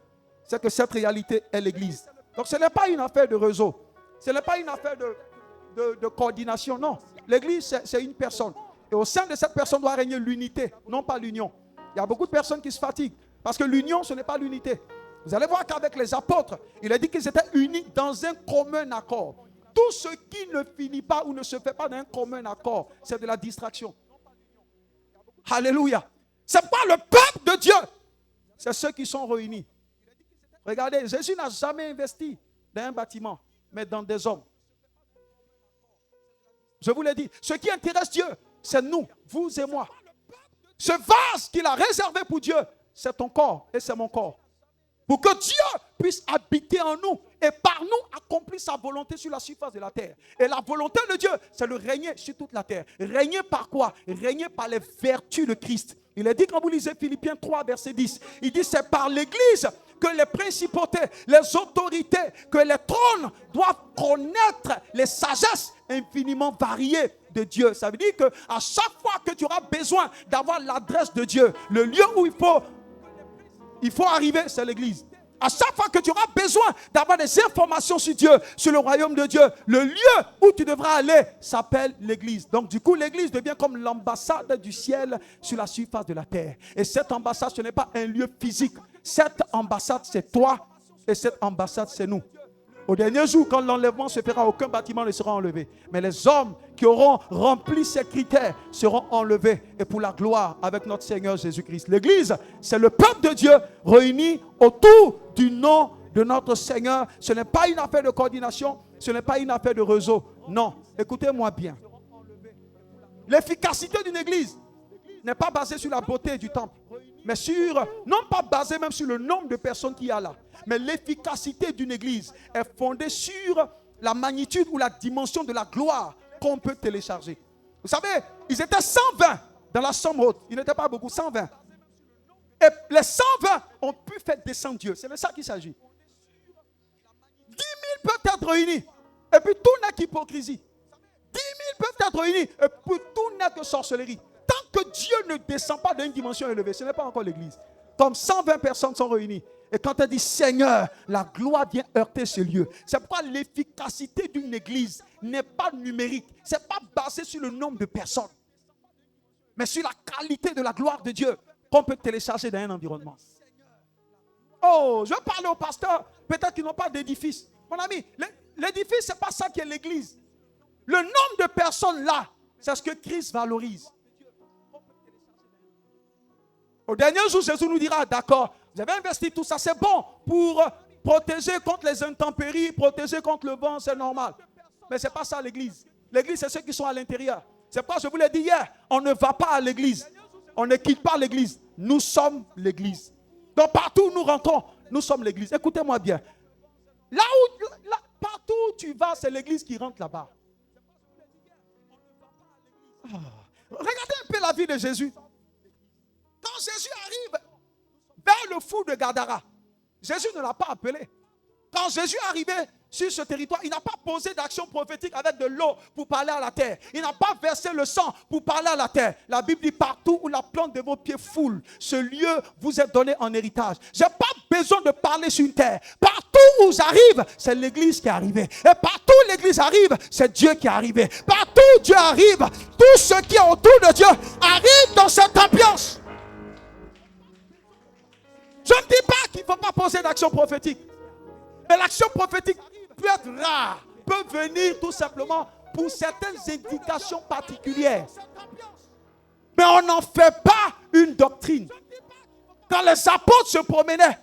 Speaker 2: c'est que cette réalité est l'église. Donc ce n'est pas une affaire de réseau. Ce n'est pas une affaire de coordination. Non, l'église, c'est une personne. Et au sein de cette personne doit régner l'unité, non pas l'union. Il y a beaucoup de personnes qui se fatiguent parce que l'union, ce n'est pas l'unité. Vous allez voir qu'avec les apôtres, il a dit qu'ils étaient unis dans un commun accord. Tout ce qui ne finit pas ou ne se fait pas dans un commun accord, c'est de la distraction. Alléluia. Ce n'est pas le peuple de Dieu. C'est ceux qui sont réunis. Regardez, Jésus n'a jamais investi dans un bâtiment, mais dans des hommes. Je vous l'ai dit, ce qui intéresse Dieu, c'est nous, vous et moi. Ce vase qu'il a réservé pour Dieu, c'est ton corps et c'est mon corps. Pour que Dieu puisse habiter en nous et par nous accomplir sa volonté sur la surface de la terre. Et la volonté de Dieu, c'est de régner sur toute la terre. Régner par quoi? Régner par les vertus de Christ. Il est dit quand vous lisez Philippiens 3, verset 10, il dit c'est par l'Église que les principautés, les autorités, que les trônes doivent connaître les sagesses infiniment variées de Dieu. Ça veut dire qu'à chaque fois que tu auras besoin d'avoir l'adresse de Dieu, le lieu où il faut arriver, c'est l'église. À chaque fois que tu auras besoin d'avoir des informations sur Dieu, sur le royaume de Dieu, le lieu où tu devras aller s'appelle l'église. Donc du coup, l'église devient comme l'ambassade du ciel sur la surface de la terre. Et cette ambassade, ce n'est pas un lieu physique. Cette ambassade, c'est toi et cette ambassade, c'est nous. Au dernier jour, quand l'enlèvement se fera, aucun bâtiment ne sera enlevé. Mais les hommes qui auront rempli ces critères seront enlevés. Et pour la gloire avec notre Seigneur Jésus-Christ. L'église, c'est le peuple de Dieu réuni autour du nom de notre Seigneur. Ce n'est pas une affaire de coordination. Ce n'est pas une affaire de réseau. Non, écoutez-moi bien. L'efficacité d'une église n'est pas basée sur la beauté du temple. Mais non pas basée même sur le nombre de personnes qu'il y a là. Mais l'efficacité d'une église est fondée sur la magnitude ou la dimension de la gloire qu'on peut télécharger. Vous savez, ils étaient 120 dans la chambre haute. Ils n'étaient pas beaucoup, 120. Et les 120 ont pu faire descendre Dieu. C'est de ça qu'il s'agit. 10 000 peuvent être réunis. Et puis tout n'est qu'hypocrisie. 10 000 peuvent être réunis. Et puis tout n'est que sorcellerie. Tant que Dieu ne descend pas dans une dimension élevée, ce n'est pas encore l'église. Comme 120 personnes sont réunies. Et quand elle dit Seigneur, la gloire vient heurter ce lieu. C'est pourquoi l'efficacité d'une église n'est pas numérique. Ce n'est pas basé sur le nombre de personnes. Mais sur la qualité de la gloire de Dieu qu'on peut télécharger dans un environnement. Oh, je vais parler aux pasteurs. Peut-être qu'ils n'ont pas d'édifice. Mon ami, l'édifice, ce n'est pas ça qui est l'église. Le nombre de personnes là, c'est ce que Christ valorise. Au dernier jour, Jésus nous dira, d'accord, vous avez investi tout ça, c'est bon pour protéger contre les intempéries, protéger contre le vent, c'est normal. Mais ce n'est pas ça l'église. L'église, c'est ceux qui sont à l'intérieur. C'est pourquoi je vous l'ai dit hier, on ne va pas à l'église. On ne quitte pas l'église. Nous sommes l'église. Donc partout où nous rentrons, nous sommes l'église. Écoutez-moi bien. Partout où tu vas, c'est l'église qui rentre là-bas. Regardez un peu la vie de Jésus. Quand Jésus arrive vers le fou de Gadara, Jésus ne l'a pas appelé. Quand Jésus est arrivé sur ce territoire, il n'a pas posé d'action prophétique avec de l'eau pour parler à la terre. Il n'a pas versé le sang pour parler à la terre. La Bible dit partout où la plante de vos pieds foule, ce lieu vous est donné en héritage. Je n'ai pas besoin de parler sur une terre. Partout où j'arrive, c'est l'église qui est arrivée. Et partout où l'église arrive, c'est Dieu qui est arrivé. Partout où Dieu arrive, tout ce qui est autour de Dieu arrive dans cette ambiance. Je ne dis pas qu'il ne faut pas poser d'action prophétique. Mais l'action prophétique peut être rare, peut venir tout simplement pour certaines indications particulières. Mais on n'en fait pas une doctrine. Quand les apôtres se promenaient,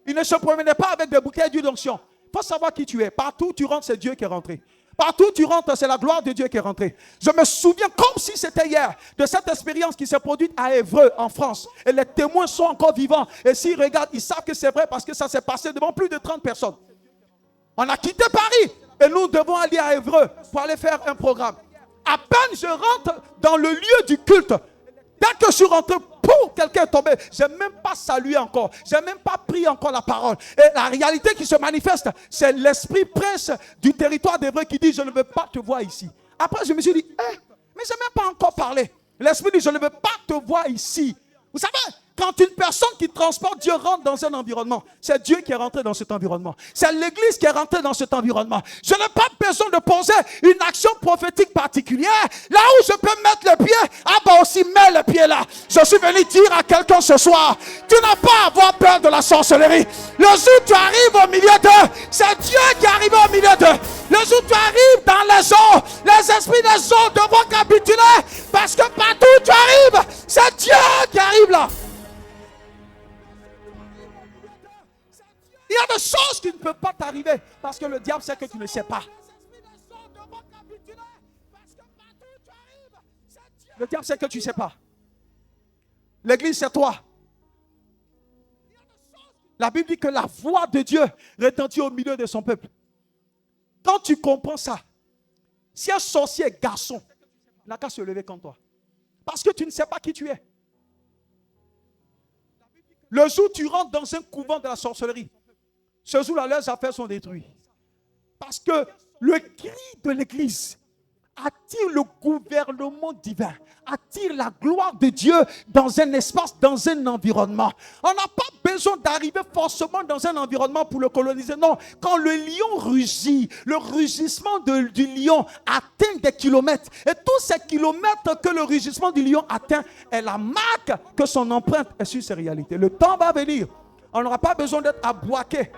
Speaker 2: ils ne se promenaient pas avec des bouquets d'huile d'onction. Il faut savoir qui tu es. Partout où tu rentres, c'est Dieu qui est rentré. Partout où tu rentres, c'est la gloire de Dieu qui est rentrée. Je me souviens comme si c'était hier de cette expérience qui s'est produite à Évreux en France. Et les témoins sont encore vivants. Et s'ils regardent, ils savent que c'est vrai parce que ça s'est passé devant plus de 30 personnes. On a quitté Paris et nous devons aller à Évreux pour aller faire un programme. À peine je rentre dans le lieu du culte. Dès que je suis rentré, pour quelqu'un est tombé. Je n'ai même pas salué encore. Je n'ai même pas pris encore la parole. Et la réalité qui se manifeste, c'est l'esprit prince du territoire d'Hébreu qui dit, je ne veux pas te voir ici. Après, je me suis dit, mais je n'ai même pas encore parlé. L'esprit dit, je ne veux pas te voir ici. Vous savez, quand une personne qui transporte Dieu rentre dans un environnement, c'est Dieu qui est rentré dans cet environnement. C'est l'église qui est rentrée dans cet environnement. Je n'ai pas besoin de poser une action prophétique particulière. Là où je peux mettre le pied, aussi mets le pied là. Je suis venu dire à quelqu'un ce soir, tu n'as pas à avoir peur de la sorcellerie. Le jour où tu arrives au milieu d'eux, c'est Dieu qui est arrivé au milieu d'eux. Le jour où tu arrives dans les eaux, les esprits des eaux devront capituler. Parce que partout où tu arrives, c'est Dieu qui arrive là. Il y a des choses qui ne peuvent pas t'arriver parce que le diable sait que tu ne sais pas. Le diable sait que tu ne sais pas. L'église, c'est toi. La Bible dit que la voix de Dieu retentit au milieu de son peuple. Quand tu comprends ça, si un sorcier est garçon, il n'a qu'à se lever contre toi. Parce que tu ne sais pas qui tu es. Le jour où tu rentres dans un couvent de la sorcellerie, ce jour-là, leurs affaires sont détruites. Parce que le cri de l'église attire le gouvernement divin, attire la gloire de Dieu dans un espace, dans un environnement. On n'a pas besoin d'arriver forcément dans un environnement pour le coloniser. Non, quand le lion rugit, le rugissement du lion atteint des kilomètres. Et tous ces kilomètres que le rugissement du lion atteint est la marque que son empreinte est sur ces réalités. Le temps va venir. On n'aura pas besoin d'être à Boaké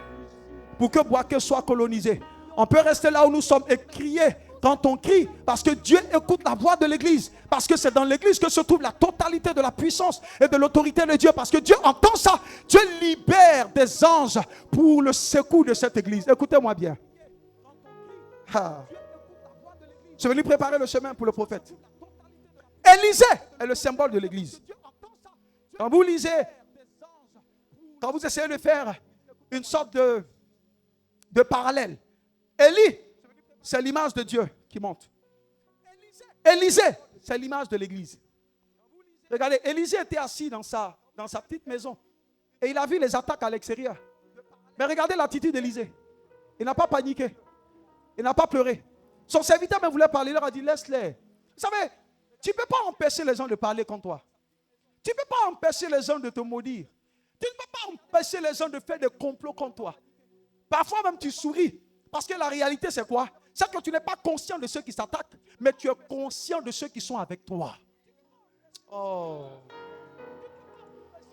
Speaker 2: pour que Boaké soit colonisé. On peut rester là où nous sommes et crier quand on crie, parce que Dieu écoute la voix de l'église, parce que c'est dans l'église que se trouve la totalité de la puissance et de l'autorité de Dieu, parce que Dieu entend ça. Dieu libère des anges pour le secours de cette église. Écoutez-moi bien. Je suis venu préparer le chemin pour le prophète. Élisée est le symbole de l'église. Quand vous lisez, quand vous essayez de faire une sorte de parallèle, Élie, c'est l'image de Dieu qui monte. Élisée, c'est l'image de l'église. Regardez, Élisée était assis dans sa petite maison et il a vu les attaques à l'extérieur. Mais regardez l'attitude d'Élisée. Il n'a pas paniqué. Il n'a pas pleuré. Son serviteur me voulait parler. Il leur a dit, laisse-les. Vous savez, tu ne peux pas empêcher les gens de parler contre toi. Tu ne peux pas empêcher les gens de te maudire. Tu ne peux pas empêcher les gens de faire des complots contre toi. Parfois même tu souris. Parce que la réalité c'est quoi? C'est que tu n'es pas conscient de ceux qui s'attaquent, mais tu es conscient de ceux qui sont avec toi. Oh.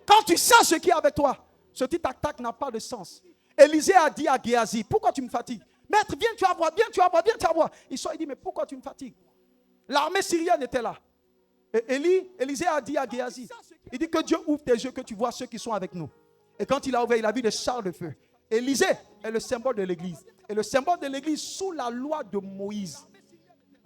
Speaker 2: Quand tu sais ce qui est avec toi, ce petit attaque n'a pas de sens. Élisée a dit à Géasi, pourquoi tu me fatigues? Maître, viens, tu vas voir, viens, tu vas voir, viens, tu vas voir. Il dit, mais pourquoi tu me fatigues? L'armée syrienne était là. Et Élisée a dit à Géasi, il dit que Dieu ouvre tes yeux, que tu vois ceux qui sont avec nous. Et quand il a ouvert, il a vu des chars de feu. Élisée est le symbole de l'église. Et le symbole de l'église sous la loi de Moïse.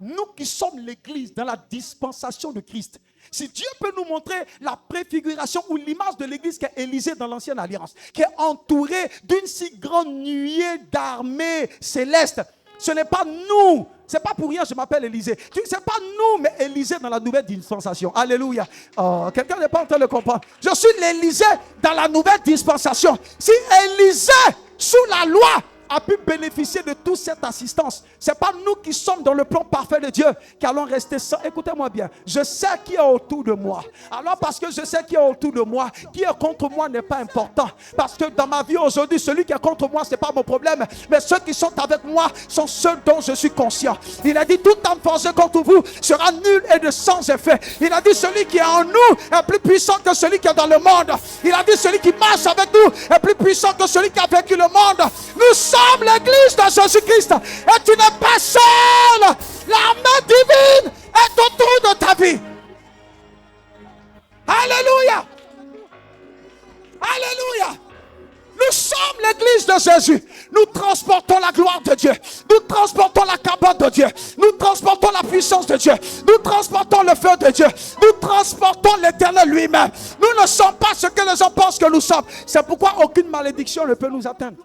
Speaker 2: Nous qui sommes l'église dans la dispensation de Christ. Si Dieu peut nous montrer la préfiguration ou l'image de l'église qui est Élisée dans l'ancienne alliance, qui est entourée d'une si grande nuée d'armées célestes, ce n'est pas nous. C'est pas pour rien que je m'appelle Élisée. C'est pas nous, mais Élisée dans la nouvelle dispensation. Alléluia. Oh, quelqu'un n'est pas en train de comprendre. Je suis l'Élisée dans la nouvelle dispensation. Si Élisée, sous la loi, a pu bénéficier de toute cette assistance, ce n'est pas nous qui sommes dans le plan parfait de Dieu qui allons rester sans. Écoutez-moi bien, je sais qui est autour de moi. Alors parce que je sais qui est autour de moi, qui est contre moi n'est pas important. Parce que dans ma vie aujourd'hui, celui qui est contre moi, ce n'est pas mon problème. Mais ceux qui sont avec moi sont ceux dont je suis conscient. Il a dit, toute âme forgée contre vous sera nulle et de sans effet. Il a dit, celui qui est en nous est plus puissant que celui qui est dans le monde. Il a dit, celui qui marche avec nous est plus puissant que celui qui a vaincu le monde. Nous sommes l'église de Jésus-Christ et tu n'es pas seul. La main divine est autour de ta vie. Alléluia. Alléluia. Nous sommes l'église de Jésus. Nous transportons la gloire de Dieu. Nous transportons la cabane de Dieu. Nous transportons la puissance de Dieu. Nous transportons le feu de Dieu. Nous transportons l'Éternel lui-même. Nous ne sommes pas ce que les gens pensent que nous sommes. C'est pourquoi aucune malédiction ne peut nous atteindre.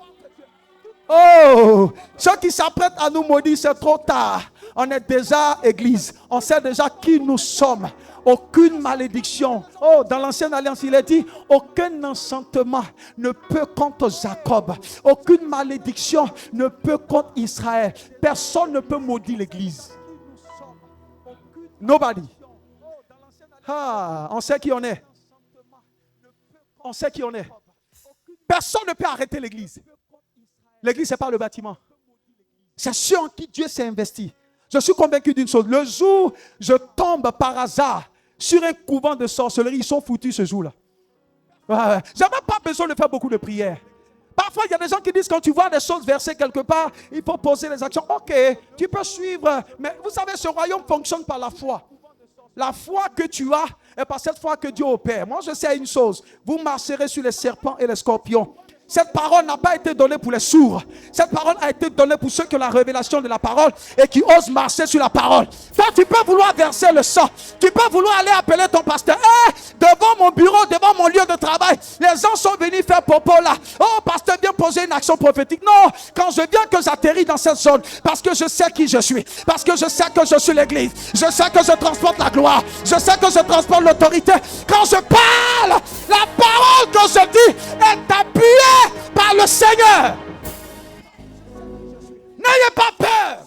Speaker 2: Oh, ceux qui s'apprêtent à nous maudire, c'est trop tard. On est déjà église. On sait déjà qui nous sommes. aucune malédiction. Oh, dans l'ancienne alliance, il est dit, aucun enchantement ne peut contre Jacob. Aucune malédiction ne peut contre Israël. Personne ne peut maudire l'église. Nobody. Ah, on sait qui on est. On sait qui on est. Personne ne peut arrêter l'église. L'église, ce n'est pas le bâtiment. C'est ceux en qui Dieu s'est investi. Je suis convaincu d'une chose. Le jour où je tombe par hasard sur un couvent de sorcellerie, ils sont foutus ce jour-là. Je n'ai même pas besoin de faire beaucoup de prières. Parfois, il y a des gens qui disent quand tu vois des choses versées quelque part, il faut poser les actions. Ok, tu peux suivre. Mais vous savez, ce royaume fonctionne par la foi. La foi que tu as est par cette foi que Dieu opère. Moi, je sais une chose. Vous marcherez sur les serpents et les scorpions. Cette parole n'a pas été donnée pour les sourds. Cette parole a été donnée pour ceux qui ont la révélation de la parole et qui osent marcher sur la parole. Toi, tu peux vouloir verser le sang. Tu peux vouloir aller appeler ton pasteur. Devant mon bureau, devant mon lieu de travail, les gens sont venus faire popo là. Oh, pasteur, viens poser une action prophétique. Non, quand je viens que j'atterris dans cette zone, parce que je sais qui je suis, parce que je sais que je suis l'église, je sais que je transporte la gloire, je sais que je transporte l'autorité. Quand je parle, la parole que je dis est appuyée par le Seigneur. N'ayez pas peur.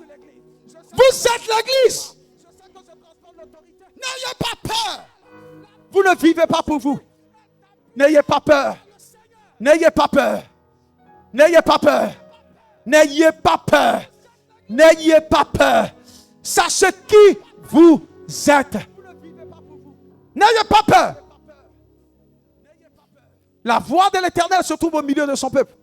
Speaker 2: Vous êtes l'église. N'ayez pas peur. Vous ne vivez pas pour vous. N'ayez pas peur. N'ayez pas peur. N'ayez pas peur. N'ayez pas peur. N'ayez pas peur. Sachez qui vous êtes. N'ayez pas peur. La voix de l'Éternel se trouve au milieu de son peuple.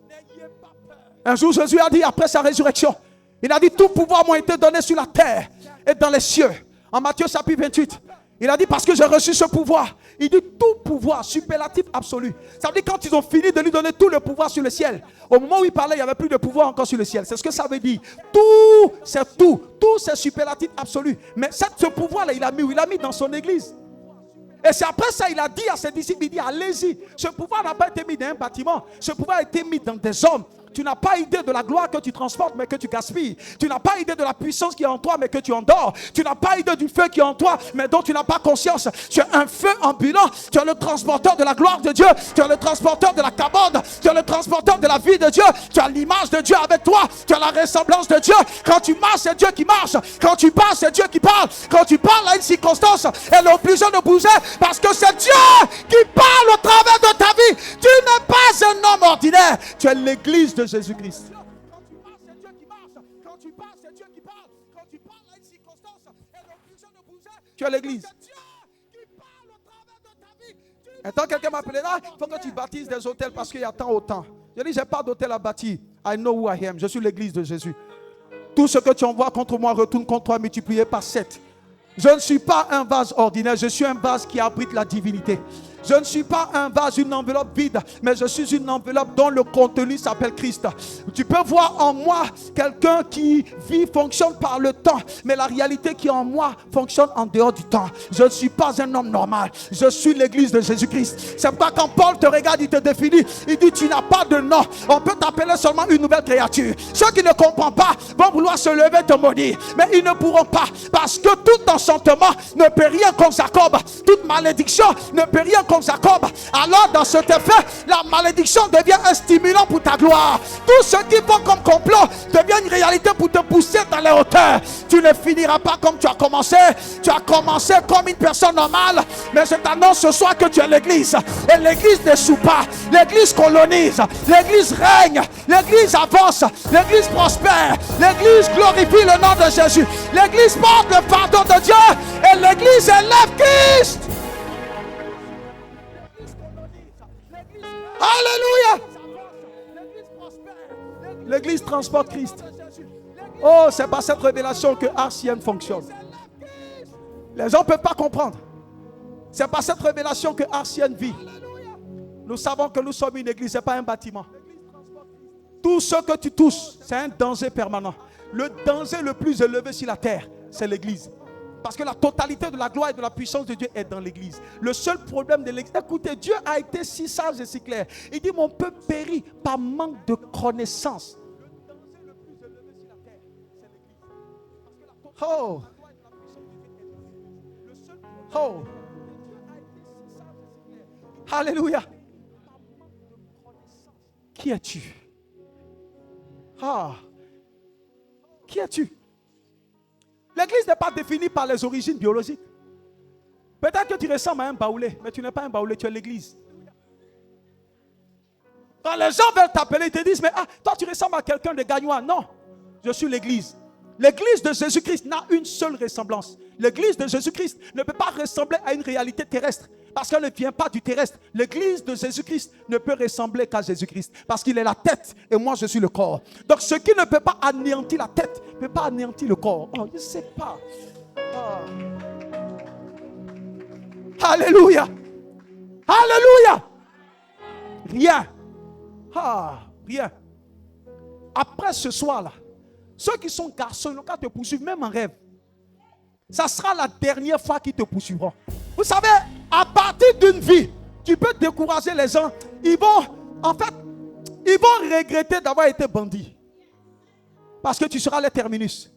Speaker 2: Un jour, Jésus a dit, après sa résurrection, il a dit, tout pouvoir m'a été donné sur la terre et dans les cieux. En Matthieu chapitre 28, il a dit, parce que j'ai reçu ce pouvoir. Il dit, tout pouvoir, superlatif absolu. Ça veut dire, quand ils ont fini de lui donner tout le pouvoir sur le ciel, au moment où il parlait, il n'y avait plus de pouvoir encore sur le ciel. C'est ce que ça veut dire. Tout, c'est tout. Tout, c'est superlatif absolu. Mais ce pouvoir-là, il a mis dans son église. Et c'est après ça, il a dit à ses disciples, il dit, allez-y. Ce pouvoir n'a pas été mis dans un bâtiment. Ce pouvoir a été mis dans des hommes. Tu n'as pas idée de la gloire que tu transportes, mais que tu gaspilles. Tu n'as pas idée de la puissance qui est en toi, mais que tu endors. Tu n'as pas idée du feu qui est en toi, mais dont tu n'as pas conscience. Tu es un feu ambulant. Tu es le transporteur de la gloire de Dieu. Tu es le transporteur de la cabane. Tu es le transporteur de la vie de Dieu. Tu as l'image de Dieu avec toi. Tu as la ressemblance de Dieu. Quand tu marches, c'est Dieu qui marche. Quand tu parles, c'est Dieu qui parle. Quand tu parles à une circonstance, elle est obligée de bouger parce que c'est Dieu qui parle au travers de ta vie. Tu n'es pas un homme ordinaire. Tu es l'église de Jésus-Christ. Quand tu parles, c'est Dieu qui marche. Quand tu parles, c'est Dieu qui parle. Quand tu parles à une circonstance, elle est obligée de bouger. Tu es l'église. C'est Dieu qui parle au travers de ta vie. Et quand quelqu'un m'appelait là, il faut que tu bâtisses des hôtels parce qu'il y a tant autant. Je dis, j'ai pas d'hôtel à bâtir. I know who I am. Je suis l'église de Jésus. Tout ce que tu envoies contre moi retourne contre toi multiplié par 7. Je ne suis pas un vase ordinaire. Je suis un vase qui abrite la divinité. Je ne suis pas un vase, une enveloppe vide, mais je suis une enveloppe dont le contenu s'appelle Christ. Tu peux voir en moi quelqu'un qui vit, fonctionne par le temps, mais la réalité qui est en moi fonctionne en dehors du temps. Je ne suis pas un homme normal. Je suis l'église de Jésus-Christ. C'est pourquoi quand Paul te regarde, il te définit. Il dit, tu n'as pas de nom. On peut t'appeler seulement une nouvelle créature. Ceux qui ne comprennent pas vont vouloir se lever et te maudire, mais ils ne pourront pas, parce que tout enchantement ne peut rien contre Jacob. Toute malédiction ne peut rien contre Jacob. Alors dans cet effet, la malédiction devient un stimulant pour ta gloire. Tout ce qui font comme complot devient une réalité pour te pousser dans les hauteurs. Tu ne finiras pas comme tu as commencé. Tu as commencé comme une personne normale, mais je t'annonce ce soir que tu es l'église. Et l'église n'échoue pas. L'église colonise. L'église règne. L'église avance. L'église prospère. L'église glorifie le nom de Jésus. L'église porte le pardon de Dieu. Et l'église élève Christ. Alléluia. L'église transporte Christ. Oh, c'est par cette révélation que RCN fonctionne. Les gens ne peuvent pas comprendre. C'est par cette révélation que RCN vit. Nous savons que nous sommes une église, ce n'est pas un bâtiment. Tout ce que tu touches, c'est un danger permanent. Le danger le plus élevé sur la terre, c'est l'église. Parce que la totalité de la gloire et de la puissance de Dieu est dans l'église. Le seul problème de l'église, écoutez, Dieu a été si sage et si clair. Il dit, mon peuple périt par manque de connaissance. Oh. Oh. Alléluia. Qui es-tu? Qui es-tu? L'église n'est pas définie par les origines biologiques. Peut-être que tu ressembles à un baoulé, mais tu n'es pas un baoulé, tu es l'église. Quand les gens veulent t'appeler, ils te disent, mais toi tu ressembles à quelqu'un de Gagnois. Non, je suis l'église. L'église de Jésus-Christ n'a une seule ressemblance. L'église de Jésus-Christ ne peut pas ressembler à une réalité terrestre parce qu'elle ne vient pas du terrestre. L'église de Jésus-Christ ne peut ressembler qu'à Jésus-Christ parce qu'il est la tête et moi je suis le corps. Donc ce qui ne peut pas anéantir la tête ne peut pas anéantir le corps. Je ne sais pas. Alléluia. Alléluia. Rien. Rien. Après ce soir-là, ceux qui sont garçons, ils n'ont qu'à te poursuivre, même en rêve. Ça sera la dernière fois qu'ils te poursuivront. Vous savez, à partir d'une vie, tu peux décourager les gens. Ils vont regretter d'avoir été bandits. Parce que tu seras le terminus.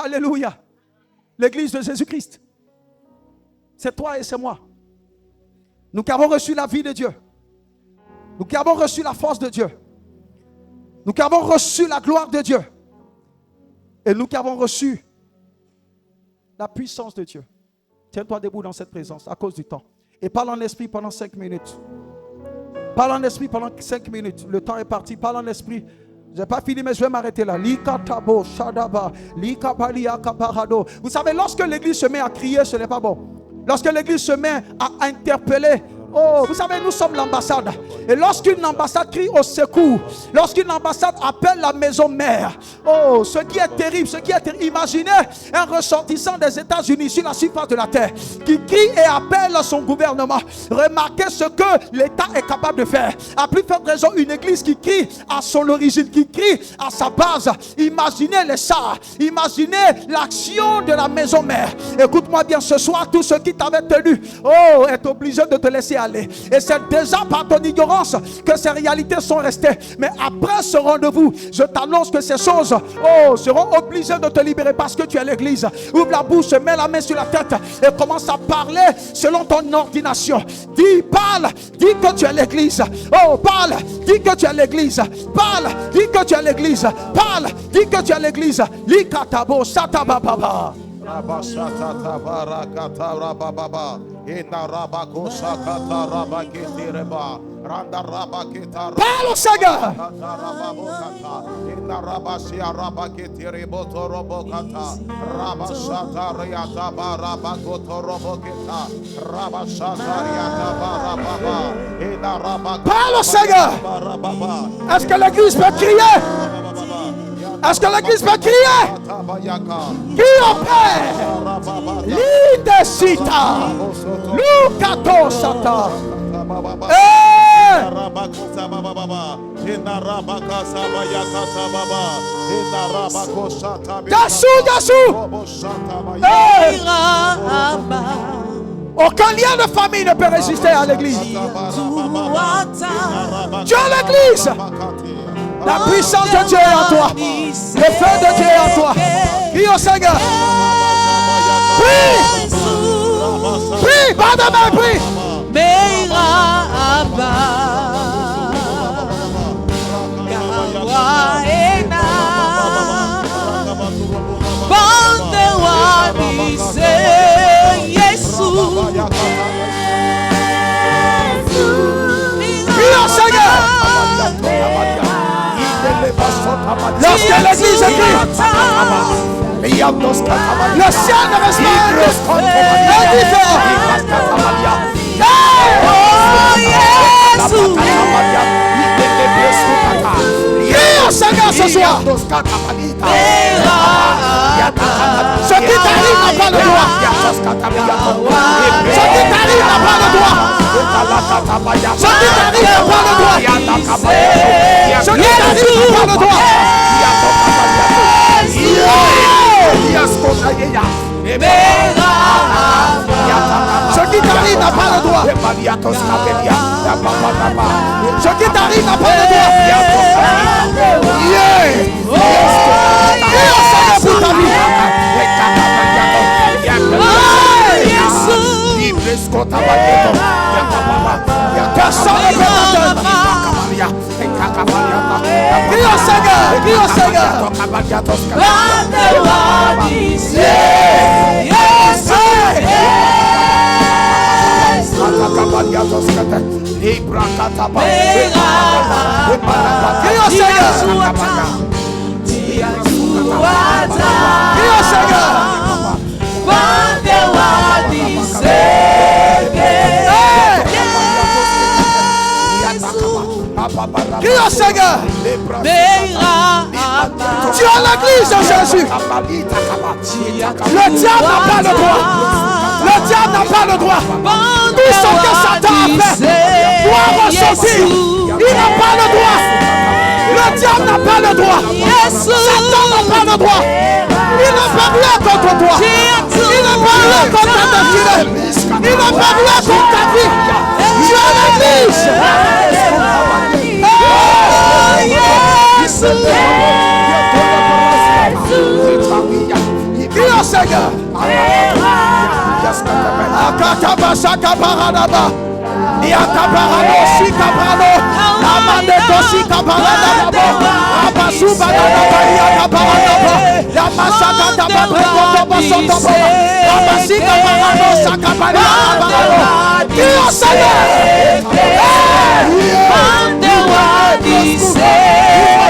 Speaker 2: Alléluia. L'église de Jésus-Christ. C'est toi et c'est moi. Nous qui avons reçu la vie de Dieu. Nous qui avons reçu la force de Dieu. Nous qui avons reçu la gloire de Dieu. Et nous qui avons reçu la puissance de Dieu. Tiens-toi debout dans cette présence à cause du temps. Et parle en esprit pendant 5 minutes. Parle en esprit pendant 5 minutes. Le temps est parti. Parle en esprit. Je n'ai pas fini, mais je vais m'arrêter là. Vous savez, lorsque l'église se met à crier, ce n'est pas bon. Lorsque l'église se met à interpeller, vous savez, nous sommes l'ambassade. Et lorsqu'une ambassade crie au secours, lorsqu'une ambassade appelle la maison mère, ce qui est terrible, imaginez un ressortissant des États-Unis sur la surface de la terre qui crie et appelle son gouvernement. Remarquez ce que l'État est capable de faire. À plus forte raison, une église qui crie à son origine, qui crie à sa base. Imaginez les chars, imaginez l'action de la maison mère. Écoute-moi bien, ce soir, tout ce qui t'avait tenu, est obligé de te laisser aller. Et c'est déjà par ton ignorance que ces réalités sont restées. Mais après ce rendez-vous, je t'annonce que ces choses seront obligées de te libérer parce que tu es l'église. Ouvre la bouche, mets la main sur la tête et commence à parler selon ton ordination. Parle, dis que tu es l'église. Parle, dis que tu es l'église. Parle, dis que tu es l'église. Parle, dis que tu es l'église. Likatabo satababa.
Speaker 3: Rabashata tabarakata rabababa. Inna rabako sakata rabakitireba. Randa rabakita.
Speaker 2: Parle au Seigneur.
Speaker 3: Inna rabasia rabakitiriboto robokata. Rabashata riata barabakoto robokita. Rabashata riata barababa. Inna rabako.
Speaker 2: Parle au Seigneur. Est-ce que l'église peut crier? Est-ce que l'église peut crier? Qui opère? L'idesita. Lukato sata. Yassou. Aucun lien de famille ne peut résister à l'église. Tu es l'église. La puissance de Dieu est en toi. Le feu de Dieu est en toi. Prie au Seigneur. Prie. Prie. Pas de main, prie. Prie au Seigneur. Lorsque l'église crie, le ciel ne reste pas indifférent. Crie au Seigneur ce soir. Ce qui t'arrive n'a pas le droit. Ce qui t'arrive n'a pas le droit. Ce qui t'arrive n'a pas le droit. Ce qui t'arrive n'a pas le droit. Ce qui t'arrive n'a pas le droit. Ce qui t'arrive n'a pas le droit. Pour ta vie. Crie au Seigneur. Crie au Seigneur. Crie au Seigneur. Crie au Seigneur. Tu as l'église de Jésus. Le diable n'a pas le droit. Le diable n'a pas le droit. Tout ce que Satan a fait doit ressortir. Il n'a pas le droit. Le diable n'a pas le droit. Satan n'a pas le droit. Il ne peut rien contre toi. Il ne peut rien contre ta destinée. Il ne peut rien contre ta vie. Tu as l'église. Crie au Seigneur. Akataba Shakabaranaba. Niakabarano Shikabrano. Amadeko Shikabaranaba. Abasuba Nakabarano. Yamasaka Tababreko Sotobo. Abasika Barano Shakabarano. Crie au Seigneur.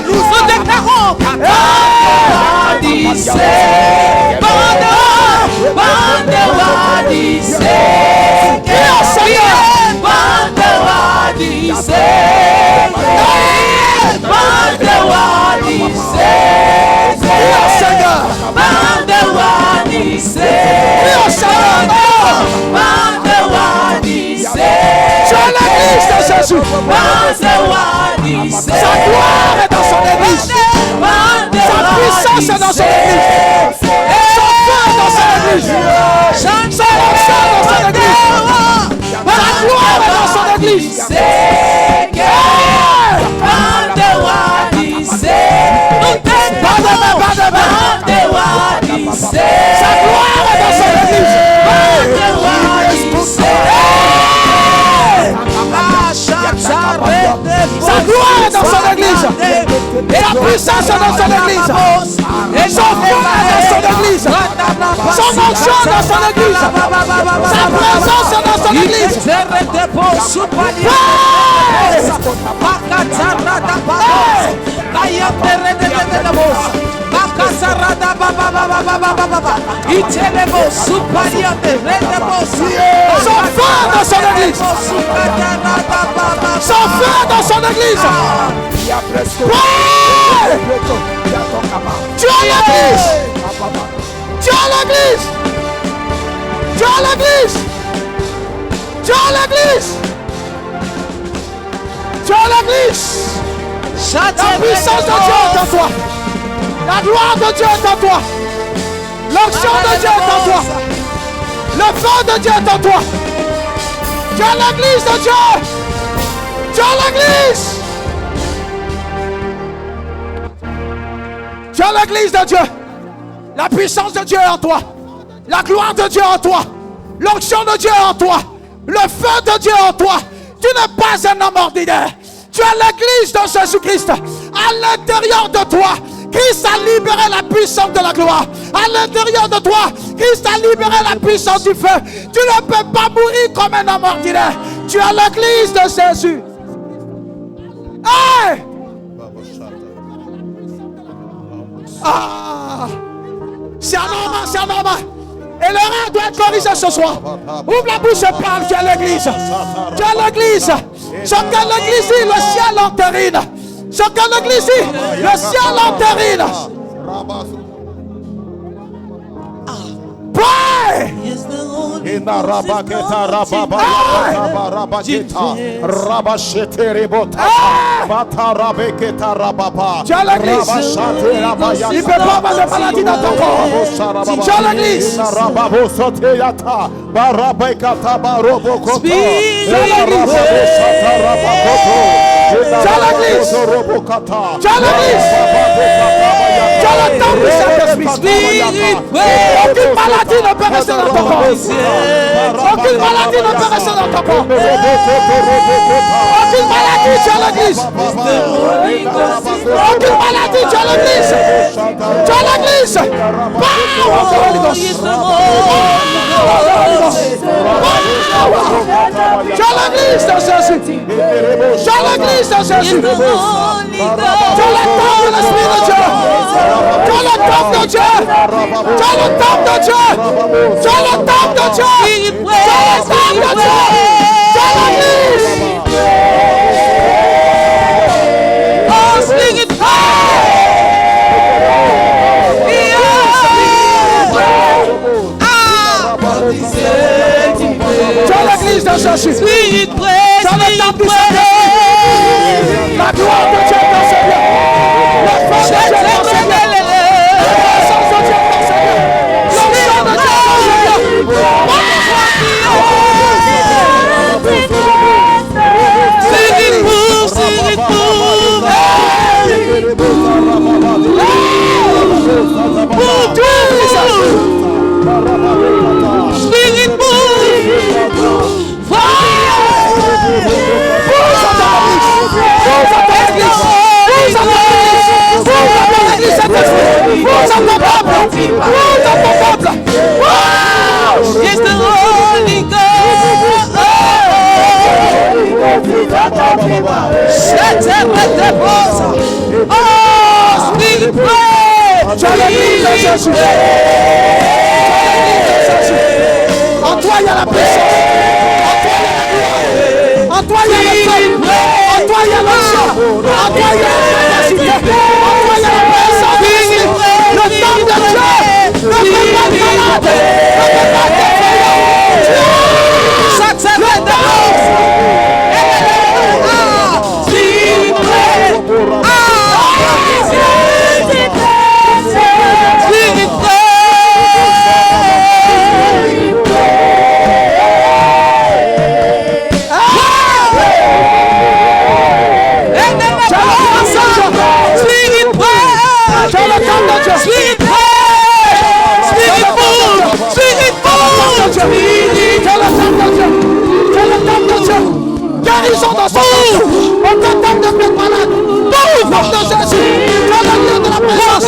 Speaker 2: Nous déclarons Jésus. Sa gloire est dans son église. Sa puissance est dans son église. Son feu est dans son église. Son onction est dans son église. Sa gloire est dans son église. Sa gloire est dans son église. Sa gloire est dans son église. Et la puissance est dans son église. Et son feu est dans son église. Son onction est dans son église. Sa présence est dans son église. Son feu dans son église. Son feu dans son église. Tu as l'église. Tu as l'église. Tu as l'église. Tu as l'église. Tu as l'église. La puissance de Dieu est en toi. La gloire de Dieu est en toi. L'onction de Dieu est en toi. Le feu de Dieu est en toi. Tu as l'église de Dieu. Tu as l'église. Tu as l'église de Dieu. La puissance de Dieu est en toi. La gloire de Dieu est en toi. L'onction de Dieu est en toi. Le feu de Dieu est en toi. Tu n'es pas un homme ordinaire. Tu as l'église de Jésus-Christ. À l'intérieur de toi, Christ a libéré la puissance de la gloire. À l'intérieur de toi, Christ a libéré la puissance du feu. Tu ne peux pas mourir comme un homme ordinaire. Tu as l'église de Jésus. Hey! Ah! C'est anormal, c'est anormal. Et le rein doit être corrigé ce soir. Ouvre la bouche et parle. Tu as l'église. Tu as l'église. Chacun l'église ici, le ciel entérine. Chacun l'église ici, le ciel entérine. Pray!
Speaker 3: Ina rabaketa rababa rabaketa rabashete rebota bata rabeketa rababa.
Speaker 2: Tu as l'église. Il ne peut pas avoir de maladie dans ton corps. Tu as l'église.
Speaker 3: Ina rababo soteyata barabekata barobokoto.
Speaker 2: Tu as l'église. Tu as l'église. Tu as l'église. Tu as le temps du Saint-Esprit. Aucune maladie maladie ne peut rester dans ton corps. Aucune maladie ne peut rester dans ton corps. Aucune maladie, tu as l'église. Aucune maladie, tu as l'église. Tu as l'église. Tu as l'église de Jésus. Tu as l'église de Jésus. Tu as le temple de l'Esprit de Dieu. Tu as le temple de Dieu. Tu as le temple de Dieu. Tu as le temple de Dieu. Tu as le temple de Dieu. Tu as l'église. Oh, sing it high. Tu as l'église de Jésus. Tu as le temple du Saint-Esprit. La gloire de Dieu dans ce lieu. La force de Dieu dans ce lieu. La puissance de Dieu dans ce lieu. L'onction de Dieu dans ce lieu. Sing it move, sing it move. Sing it move. Fire. It's the Holy Ghost. Shut up at the boss. Oh, speak praise. En toi, il y a la puissance. En toi, il y a le feu. En toi, il y a l'onction. En toi, il y a la capacité. En toi, il y a la puissance. Le temps de Dieu ne peut pas être malade. Ne peut pas être effrayant. Chaque semaine de rose. Guérison dans son corps. On t'entend de mettre malade. Dans le nom de Jésus. Dans le nom de la présence.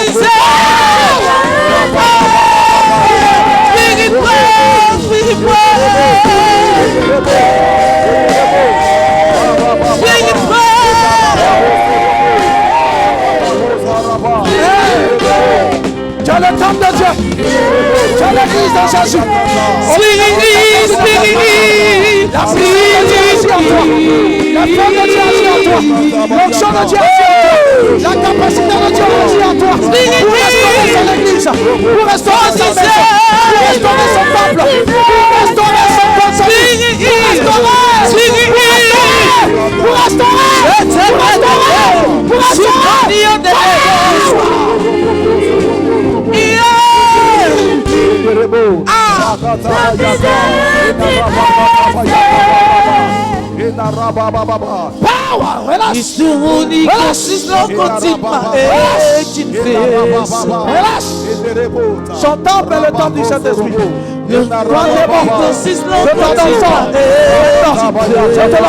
Speaker 2: Tu as le temple de Dieu. Tu as l'église de Jésus. La puissance de Dieu agit en toi. La foi de Dieu agit en toi. L'onction de Dieu agit en toi. La capacité de Dieu agit en toi. Pour restaurer son église. Pour restaurer sa maison. Pour restaurer son temple. Pour restaurer son conseil. Pour restaurer. Pour restaurer. Power, relâche. Relâche. Son temple est le temple du Saint-Esprit. Je t'entends sors les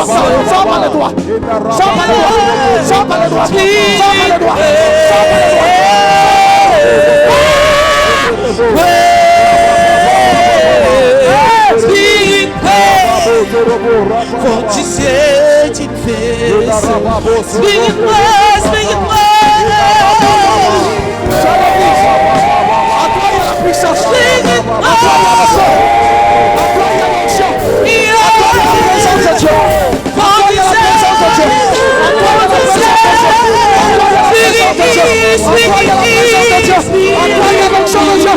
Speaker 2: doigts. Sors les doigts. Sors les doigts. Sors les doigts. Sors les doigts. For tu sais, tu fais. Speak it word, speak it word. À toi il y a la puissance. Speak it word. À toi il y a le feu. À toi il y a l'onction. À toi il y a la présence de Dieu. À toi il y a la présence de Dieu. À toi il y a la présence de Dieu. À toi il y a la présence de Dieu. À toi il y a l'onction de Dieu.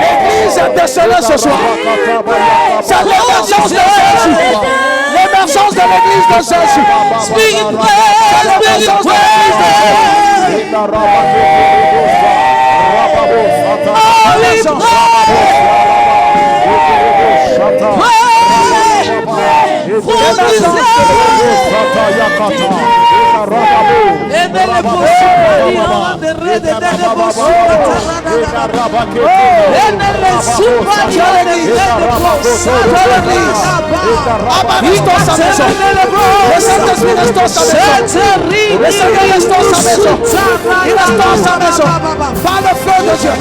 Speaker 2: L'église est décelée ce soir. C'est l'émergence de Jésus. L'émergence de l'église de Jésus. C'est l'émergence de l'église. Par le feu de Dieu,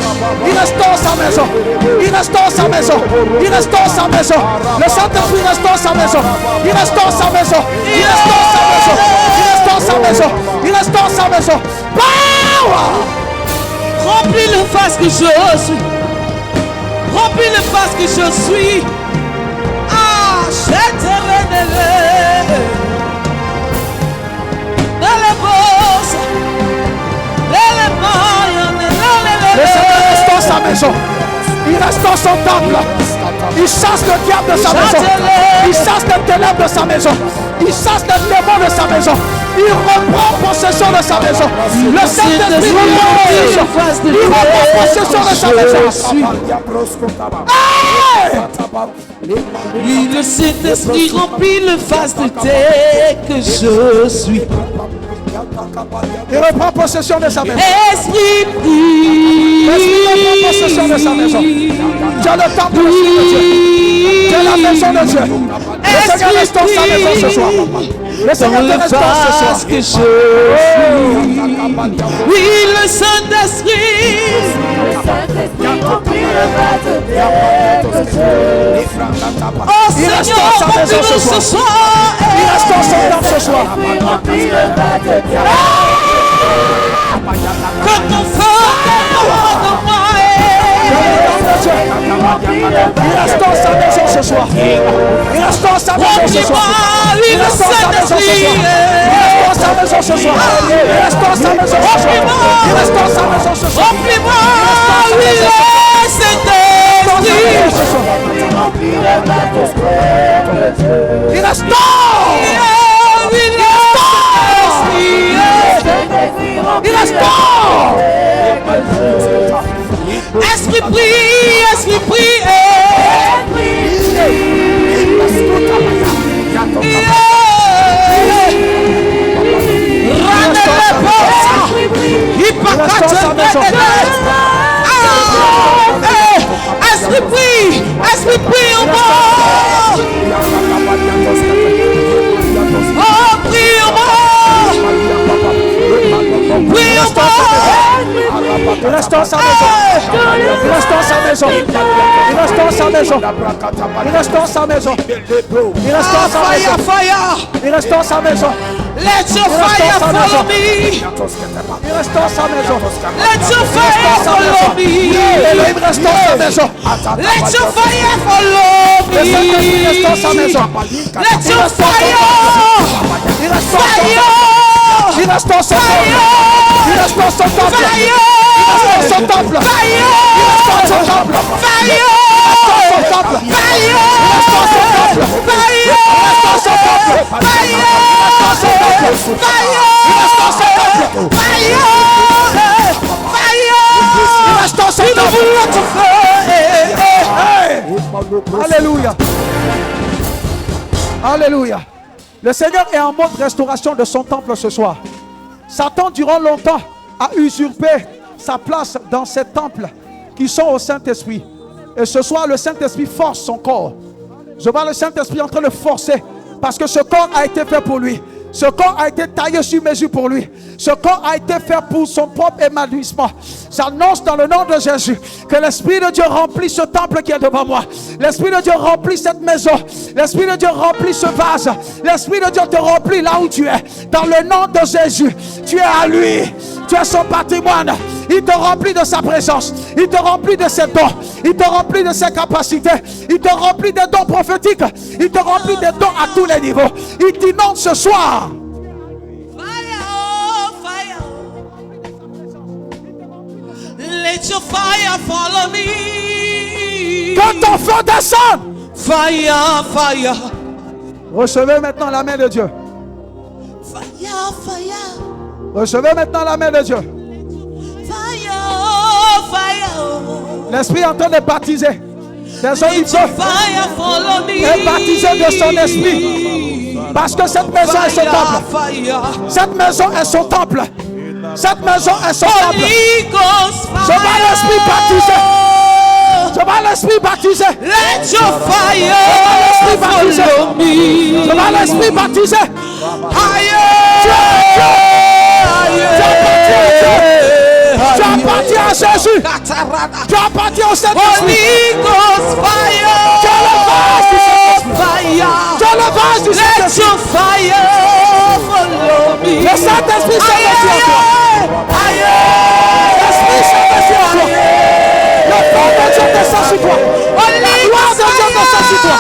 Speaker 2: il restaure sa maison. Il restaure sa maison. Il restaure sa maison. Le Saint-Esprit restaure sa maison. Il restaure sa maison. Il restaure sa maison. Il restaure sa maison. Il restaure sa maison. Power!
Speaker 4: Remplis le face que je suis. Remplis le face que je suis. Ah, je te révèle. Dans les bosses.
Speaker 2: Le Seigneur restaure sa maison. Il restaure son temple. Il chasse le diable de sa maison. Il chasse les ténèbres de sa maison. Il chasse les démons de sa maison. Il reprend possession de sa maison. Le Saint-Esprit reprend possession. Il reprend possession de sa maison.
Speaker 4: Oui, le Saint-Esprit remplit le face de terre que je suis.
Speaker 2: Il reprend possession de sa maison.
Speaker 4: Esprit
Speaker 2: reprend possession de sa maison. Tu as le temple de Dieu. Tu as la maison de Dieu. Le Seigneur restaure sa maison ce soir. Le Seigneur te restaure ce soir.
Speaker 4: Que je suis. Oui, le Saint-Esprit. Oh Seigneur, remplis-le ce soir.
Speaker 2: Il restaure son temple ce soir.
Speaker 4: Que ton feu déborde de moi.
Speaker 2: Il restaure sa maison ce soir. Il restaure sa maison ce soir. Il restaure sa maison ce soir. Il restaure sa maison ce soir. Il restaure sa maison ce soir. Il restaure sa maison ce soir.
Speaker 4: Remplis-moi, oui, Saint-Esprit.
Speaker 2: Il restaure. Il restaure.
Speaker 4: Esprit prie, esprit prie. Esprit prie, esprit prie en moi. Oh, prie en moi. Prie en moi.
Speaker 2: Il restaure sa maison. Il restaure sa maison. Il restaure sa maison. Il restaure sa maison. Il restaure sa maison.
Speaker 4: Fire.
Speaker 2: Il restaure sa maison.
Speaker 4: Let your fire follow me.
Speaker 2: Il restaure sa maison.
Speaker 4: Let your fire follow me.
Speaker 2: Elohim restaure sa maison.
Speaker 4: Let your fire follow me.
Speaker 2: Le Saint-Esprit restaure sa maison.
Speaker 4: Let your fire.
Speaker 2: Il restaure son temple. Il restaure son temple. Il restaure son temple. Il restaure son temple. Il restaure son temple. Il restaure son temple. Il restaure son temple. Il restaure son temple. Il restaure son temple. Il restaure son temple. Il restaure son temple. Alléluia. Alléluia. Le Seigneur est en mode restauration de son temple ce soir. Satan, durant longtemps, a usurpé sa place dans ces temples qui sont au Saint-Esprit. Et ce soir, le Saint-Esprit force son corps. Je vois le Saint-Esprit en train de forcer parce que ce corps a été fait pour lui. Ce corps a été taillé sur mesure pour lui. Ce corps a été fait pour son propre épanouissement. J'annonce dans le nom de Jésus que l'Esprit de Dieu remplit ce temple qui est devant moi. L'Esprit de Dieu remplit cette maison. L'Esprit de Dieu remplit ce vase. L'Esprit de Dieu te remplit là où tu es. Dans le nom de Jésus, tu es à lui. Tu es son patrimoine. Il te remplit de sa présence. Il te remplit de ses dons. Il te remplit de ses capacités. Il te remplit des dons prophétiques. Il te remplit des dons à tous les niveaux. Il t'inonde ce soir.
Speaker 4: Let your fire follow me.
Speaker 2: Que ton feu descende.
Speaker 4: Fire, fire.
Speaker 2: Recevez maintenant la main de Dieu.
Speaker 4: Fire, fire.
Speaker 2: Recevez maintenant la main de Dieu. L'Esprit est en train de baptiser des hommes du feu et baptiser de son esprit. Parce que cette maison est son temple. Cette maison est son temple. Cette maison est son temple. Je vois l'Esprit baptiser. Je vois l'Esprit baptiser.
Speaker 4: Let your fire
Speaker 2: follow me. Je vois l'Esprit baptiser. Tu appartiens à Jésus. Tu appartiens au Saint-Esprit. Tu es le vase du Saint-Esprit. Tu es le vase du Saint-Esprit. Le Saint-Esprit s'est sur toi. L'Esprit s'est sur toi. Le feu de Dieu descend sur toi. La gloire de Dieu descend sur toi.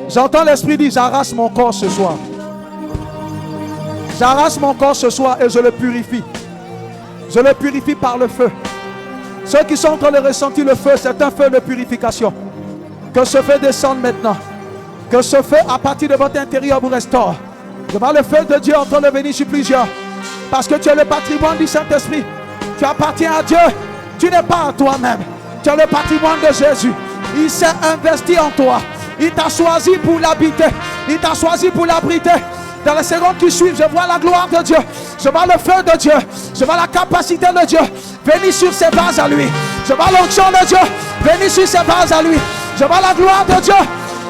Speaker 2: J'entends l'Esprit dire, j'arrache mon corps ce soir. J'arrache mon corps ce soir et je le purifie. Je le purifie par le feu. Ceux qui sont en train de ressentir le feu, c'est un feu de purification. Que ce feu descende maintenant. Que ce feu à partir de votre intérieur vous restaure. Je vois le feu de Dieu en train de venir sur plusieurs. Parce que tu es le patrimoine du Saint-Esprit. Tu appartiens à Dieu. Tu n'es pas à toi-même. Tu es le patrimoine de Jésus. Il s'est investi en toi. Il t'a choisi pour l'habiter. Il t'a choisi pour l'abriter. Dans les secondes qui suivent, je vois la gloire de Dieu. Je vois le feu de Dieu. Je vois la capacité de Dieu. Venez sur ses bases à lui. Je vois l'onction de Dieu. Venez sur ses bases à lui. Je vois la gloire de Dieu.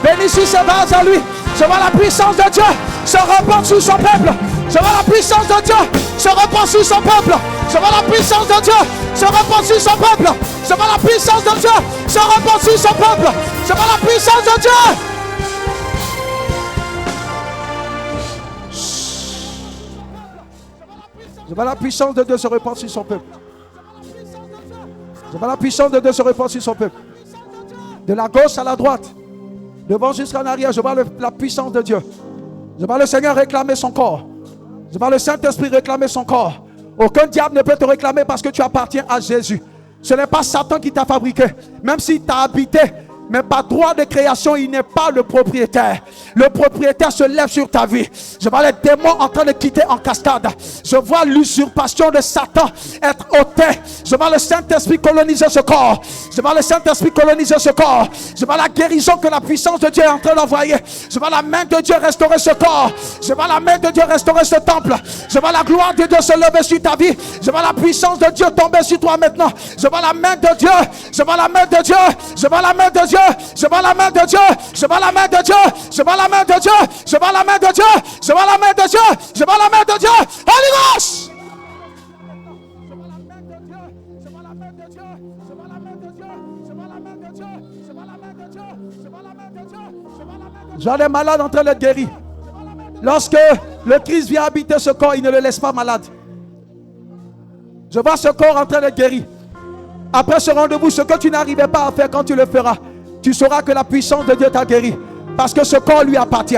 Speaker 2: Venez sur ses bases à lui. Je vois la puissance de Dieu se répand sur son peuple. Je vois la puissance de Dieu se répand sur son peuple. Je vois la puissance de Dieu se répand sur son peuple. Je vois la puissance de Dieu se répand sur son peuple. Je vois la puissance de Dieu. Je vois la puissance de Dieu se répand sur son peuple. Je vois la puissance de Dieu se répand sur son peuple. De la gauche à la droite, devant jusqu'en arrière, je vois la puissance de Dieu. Je vois le Seigneur réclamer son corps. Je vois le Saint-Esprit réclamer son corps. Aucun diable ne peut te réclamer parce que tu appartiens à Jésus. Ce n'est pas Satan qui t'a fabriqué, même s'il t'a habité. Mais par droit de création, il n'est pas le propriétaire. Le propriétaire se lève sur ta vie. Je vois les démons en train de quitter en cascade. Je vois l'usurpation de Satan être ôtée. Je vois le Saint-Esprit coloniser ce corps. Je vois le Saint-Esprit coloniser ce corps. Je vois la guérison que la puissance de Dieu est en train d'envoyer. Je vois la main de Dieu restaurer ce corps. Je vois la main de Dieu restaurer ce temple. Je vois la gloire de Dieu se lever sur ta vie. Je vois la puissance de Dieu tomber sur toi maintenant. Je vois la main de Dieu. Je vois la main de Dieu. Je vois la main de Dieu. Je vois la main de Dieu. Je vois la main de Dieu. Je vois la main de Dieu. Je vois la main de Dieu. Je vois la main de Dieu. Je vois la main de Dieu. Holy Ghost. Je vois les malades en train d'être guéris. Lorsque le Christ vient habiter ce corps, il ne le laisse pas malade. Je vois ce corps en train de guérir. Après ce rendez-vous, ce que tu n'arrivais pas à faire, quand tu le feras, tu sauras que la puissance de Dieu t'a guéri. Parce que ce corps lui appartient.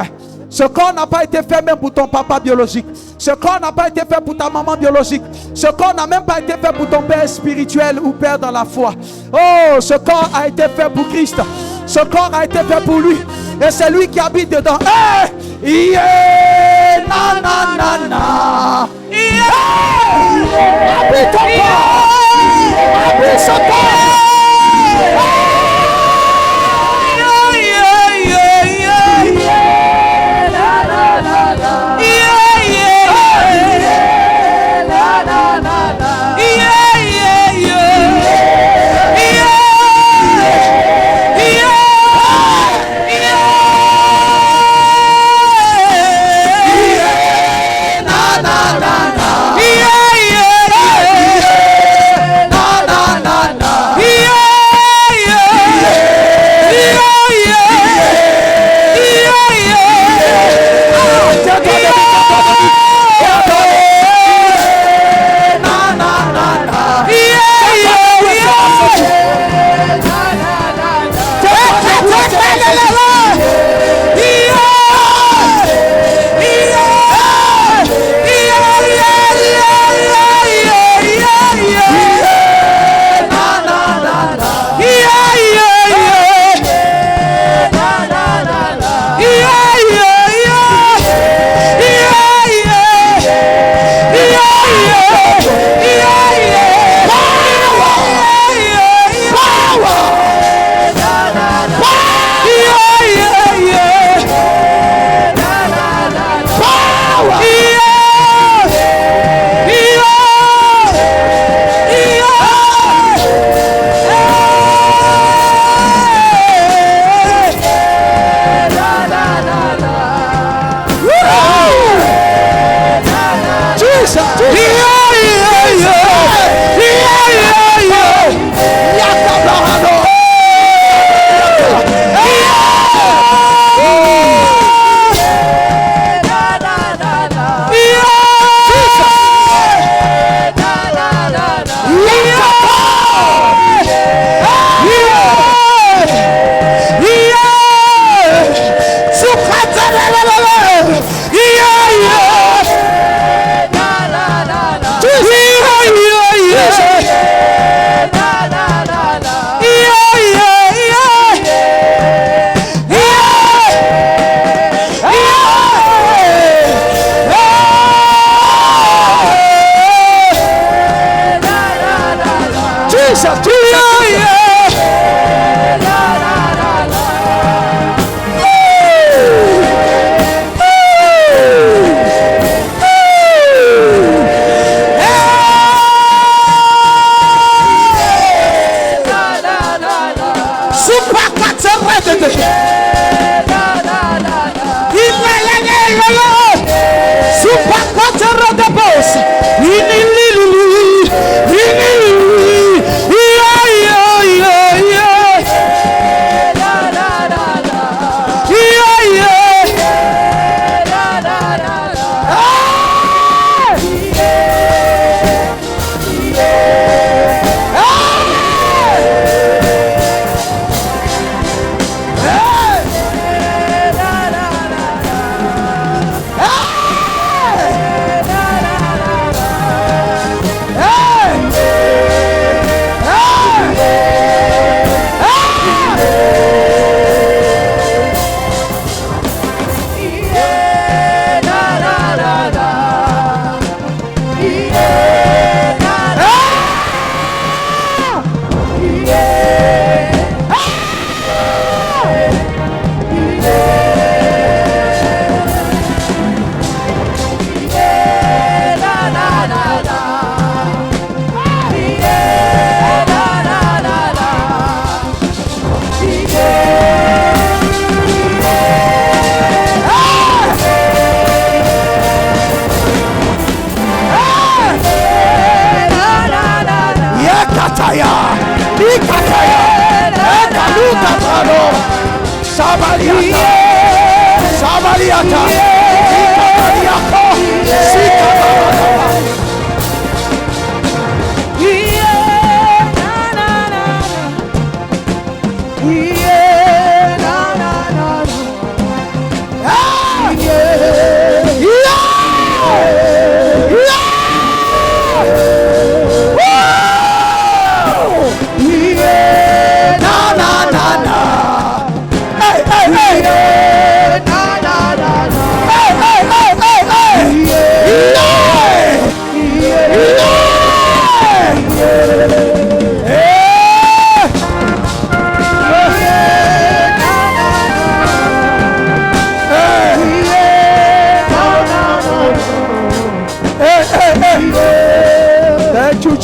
Speaker 2: Ce corps n'a pas été fait même pour ton papa biologique. Ce corps n'a pas été fait pour ta maman biologique. Ce corps n'a même pas été fait pour ton père spirituel ou père dans la foi. Oh, ce corps a été fait pour Christ. Ce corps a été fait pour lui. Et c'est lui qui habite dedans. Hey! Yeah! Na na na na! Yeah! Habite ton corps! Habite ce corps!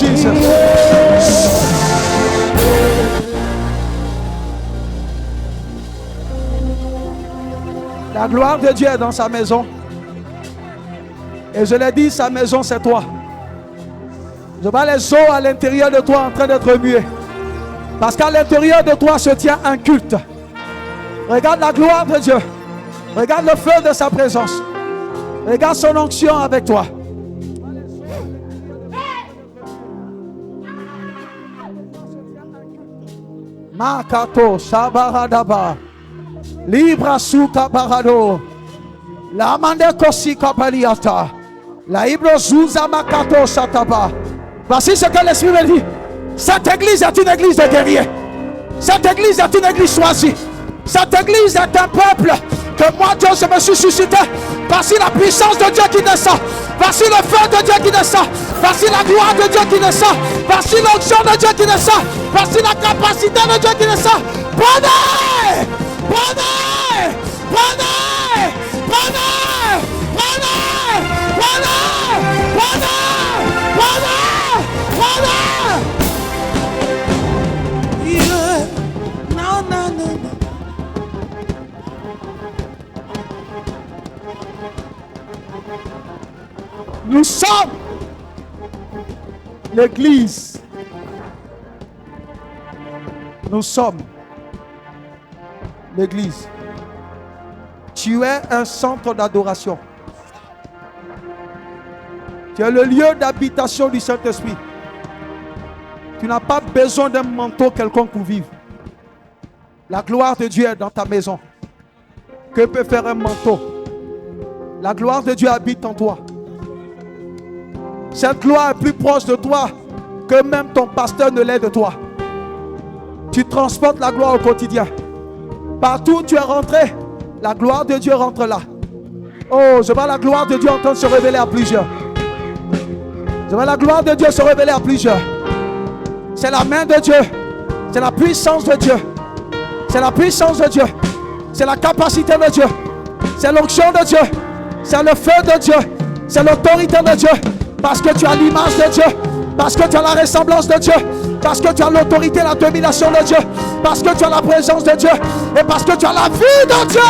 Speaker 2: Jesus. La gloire de Dieu est dans sa maison. Et je l'ai dit, sa maison c'est toi. Je vois les eaux à l'intérieur de toi en train d'être muées. Parce qu'à l'intérieur de toi se tient un culte. Regarde la gloire de Dieu. Regarde le feu de sa présence. Regarde son onction avec toi. Makato Shabaradaba Libra Suka Parado La Mande Kosi Kapaliata La Ibro Zuza Makato Sataba. Voici ce que l'Esprit me dit. Cette église est une église de guerriers. Cette église est une église choisie. Cette église est un peuple que moi Dieu je me suis suscité. Voici la puissance de Dieu qui descend. Voici le feu de Dieu qui descend. Voici la gloire de Dieu qui descend. Voici l'onction de Dieu qui descend. Voici la capacité de Dieu qui descend. Prenez! Prenez! Prenez! Prenez! Prenez! Prenez! Prenez! Prenez!
Speaker 4: Yeah. Non, non, non, non.
Speaker 2: Nous sommes l'église. Nous sommes l'église. Tu es un centre d'adoration. Tu es le lieu d'habitation du Saint-Esprit. Tu n'as pas besoin d'un manteau quelconque pour vivre. La gloire de Dieu est dans ta maison. Que peut faire un manteau? La gloire de Dieu habite en toi. Cette gloire est plus proche de toi que même ton pasteur ne l'est de toi. Tu transportes la gloire au quotidien. Partout où tu es rentré, la gloire de Dieu rentre là. Oh, je vois la gloire de Dieu en train de se révéler à plusieurs. Je vois la gloire de Dieu se révéler à plusieurs. C'est la main de Dieu. C'est la puissance de Dieu. C'est la puissance de Dieu. C'est la capacité de Dieu. C'est l'onction de Dieu. C'est le feu de Dieu. C'est l'autorité de Dieu. Parce que tu as l'image de Dieu. Parce que tu as la ressemblance de Dieu. Parce que tu as l'autorité et la domination de Dieu. Parce que tu as la présence de Dieu. Et parce que tu as la vie de Dieu.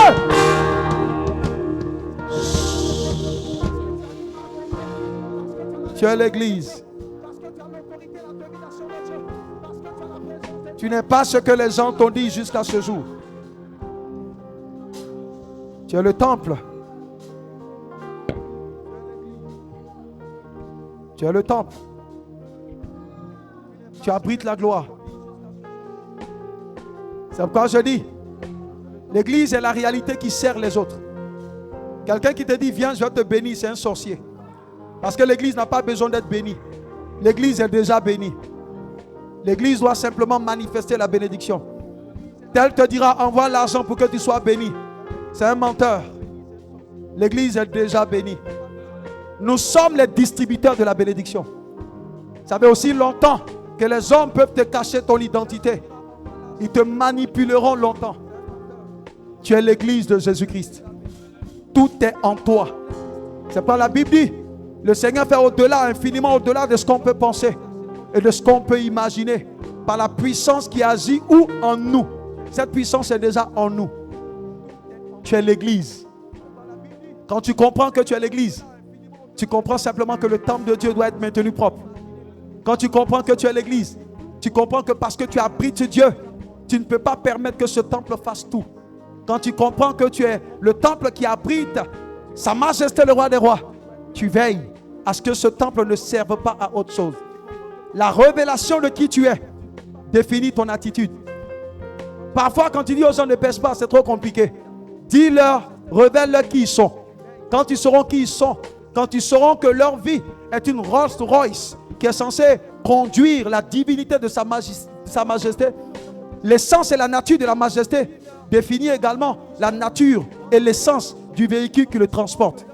Speaker 2: Tu es l'église. Tu n'es pas ce que les gens t'ont dit jusqu'à ce jour. Tu es le temple. Tu es le temple. Tu abrites la gloire. C'est pourquoi je dis, l'église est la réalité qui sert les autres. Quelqu'un qui te dit, viens, je vais te bénir, c'est un sorcier. Parce que l'église n'a pas besoin d'être bénie. L'église est déjà bénie. L'église doit simplement manifester la bénédiction. Tel te dira, envoie l'argent pour que tu sois béni. C'est un menteur. L'église est déjà bénie. Nous sommes les distributeurs de la bénédiction. Ça fait aussi longtemps que les hommes peuvent te cacher ton identité. Ils te manipuleront longtemps. Tu es l'église de Jésus-Christ. Tout est en toi. C'est pas la Bible dit. Le Seigneur fait au-delà, infiniment au-delà de ce qu'on peut penser et de ce qu'on peut imaginer. Par la puissance qui agit où en nous. Cette puissance est déjà en nous. Tu es l'église. Quand tu comprends que tu es l'église, tu comprends simplement que le temple de Dieu doit être maintenu propre. Quand tu comprends que tu es l'église, tu comprends que parce que tu abrites Dieu, tu ne peux pas permettre que ce temple fasse tout. Quand tu comprends que tu es le temple qui abrite Sa Majesté le roi des rois, tu veilles à ce que ce temple ne serve pas à autre chose. La révélation de qui tu es définit ton attitude. Parfois, quand tu dis aux gens ne pêche pas, c'est trop compliqué. Dis-leur, révèle-leur qui ils sont. Quand ils sauront qui ils sont, quand ils sauront que leur vie est une Rolls Royce qui est censée conduire la divinité de Sa Majesté, l'essence et la nature de la majesté définit également la nature et l'essence du véhicule qui le transporte.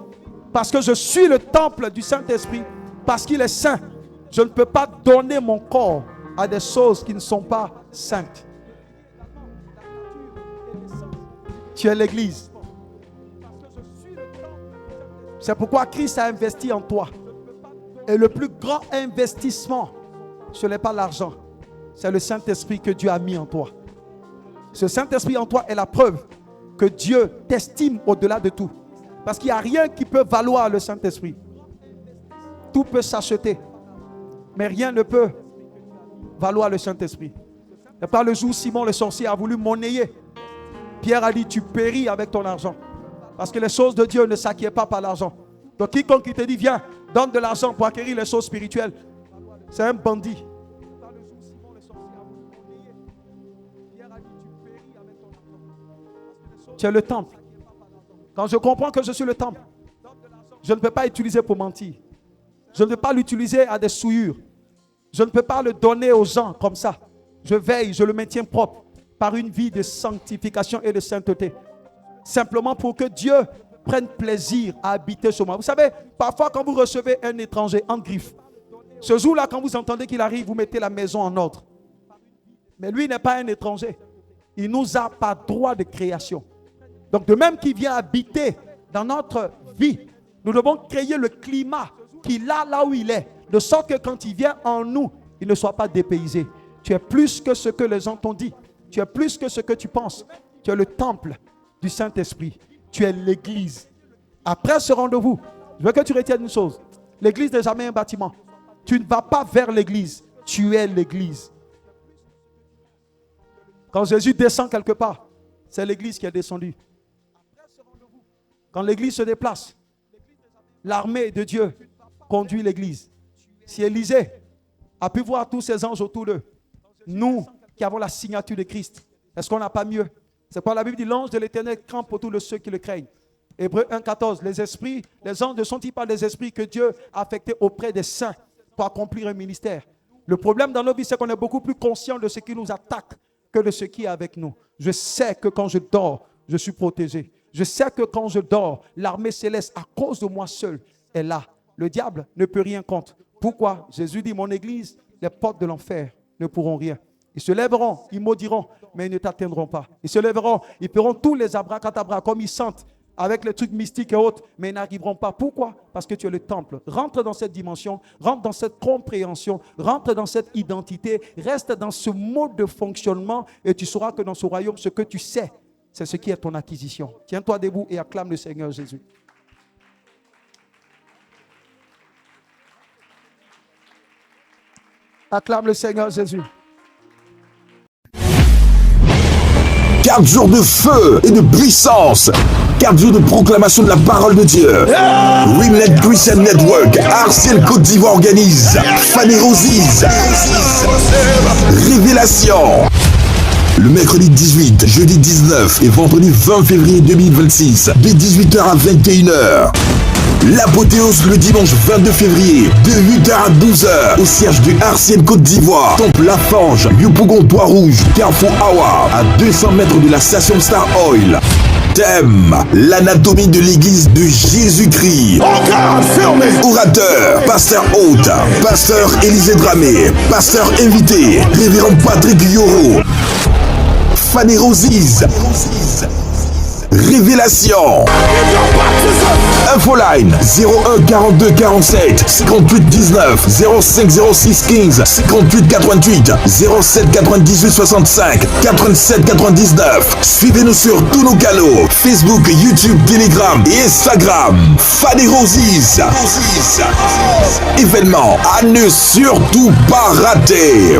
Speaker 2: Parce que je suis le temple du Saint-Esprit, parce qu'il est saint, je ne peux pas donner mon corps à des choses qui ne sont pas saintes. Tu es l'église. C'est pourquoi Christ a investi en toi. Et le plus grand investissement ce n'est pas l'argent. C'est le Saint-Esprit que Dieu a mis en toi. Ce Saint-Esprit en toi est la preuve que Dieu t'estime au-delà de tout. Parce qu'il n'y a rien qui peut valoir le Saint-Esprit. Tout peut s'acheter. Mais rien ne peut valoir le Saint-Esprit. Et par le jour où Simon le sorcier a voulu monnayer, Pierre a dit, tu péris avec ton argent. Parce que les choses de Dieu ne s'acquièrent pas par l'argent. Donc quiconque qui te dit, viens, donne de l'argent pour acquérir les choses spirituelles, c'est un bandit. Tu es le temple. Quand je comprends que je suis le temple, je ne peux pas l'utiliser pour mentir. Je ne peux pas l'utiliser à des souillures. Je ne peux pas le donner aux gens comme ça. Je veille, je le maintiens propre par une vie de sanctification et de sainteté. Simplement pour que Dieu prenne plaisir à habiter sur moi. Vous savez, parfois quand vous recevez un étranger en griffe, ce jour-là, quand vous entendez qu'il arrive, vous mettez la maison en ordre. Mais lui n'est pas un étranger. Il nous a par droit de création. Donc de même qu'il vient habiter dans notre vie, nous devons créer le climat qu'il a là où il est, de sorte que quand il vient en nous, il ne soit pas dépaysé. Tu es plus que ce que les gens t'ont dit. Tu es plus que ce que tu penses. Tu es le temple du Saint-Esprit. Tu es l'église. Après ce rendez-vous, je veux que tu retiennes une chose. L'église n'est jamais un bâtiment. Tu ne vas pas vers l'église. Tu es l'église. Quand Jésus descend quelque part, c'est l'église qui est descendue. Quand l'église se déplace, l'armée de Dieu conduit l'église. Si Élisée a pu voir tous ces anges autour d'eux, nous qui avons la signature de Christ, est-ce qu'on n'a pas mieux? C'est quoi la Bible dit? L'ange de l'Éternel campe autour de ceux qui le craignent. Hébreux 1,14, les esprits, les anges ne sont-ils pas des esprits que Dieu a affectés auprès des saints pour accomplir un ministère? Le problème dans nos vies, c'est qu'on est beaucoup plus conscient de ce qui nous attaque que de ce qui est avec nous. Je sais que quand je dors, je suis protégé. Je sais que quand je dors, l'armée céleste, à cause de moi seul, est là. Le diable ne peut rien contre. Pourquoi? Jésus dit, mon église, les portes de l'enfer ne pourront rien. Ils se lèveront, ils maudiront, mais ils ne t'atteindront pas. Ils se lèveront, ils feront tous les abracadabras comme ils sentent, avec les trucs mystiques et autres, mais ils n'arriveront pas. Pourquoi? Parce que tu es le temple. Rentre dans cette dimension, rentre dans cette compréhension, rentre dans cette identité, reste dans ce mode de fonctionnement et tu sauras que dans ce royaume, ce que tu sais, c'est ce qui est ton acquisition. Tiens-toi debout et acclame le Seigneur Jésus. Acclame le Seigneur Jésus.
Speaker 1: 4 jours de feu et de puissance. 4 jours de proclamation de la parole de Dieu. Remnant Christian Network, Arciel Côte d'Ivoire organise Fanny Roses. Révélation. Le mercredi 18, jeudi 19 et vendredi 20 février 2026, de 18h à 21h. L'apothéose le dimanche 22 février, de 8h à 12h, au siège du Arciel Côte d'Ivoire, Temple Lafange, Yopougon Bois-Rouge, Carrefour Awa, à 200 mètres de la station Star Oil. Thème, l'anatomie de l'église de Jésus-Christ. Orateur, pasteur hôte, pasteur Élisée Dramé, pasteur invité, révérend Patrick Yoro. Fanny Roses. Révélation. Infoline 01 42 47 58 19 05 06 15 58 88 07 98 65 87 99. Suivez-nous sur tous nos canaux Facebook, YouTube, Telegram et Instagram. Fanny Roses. Événement à ne surtout pas rater.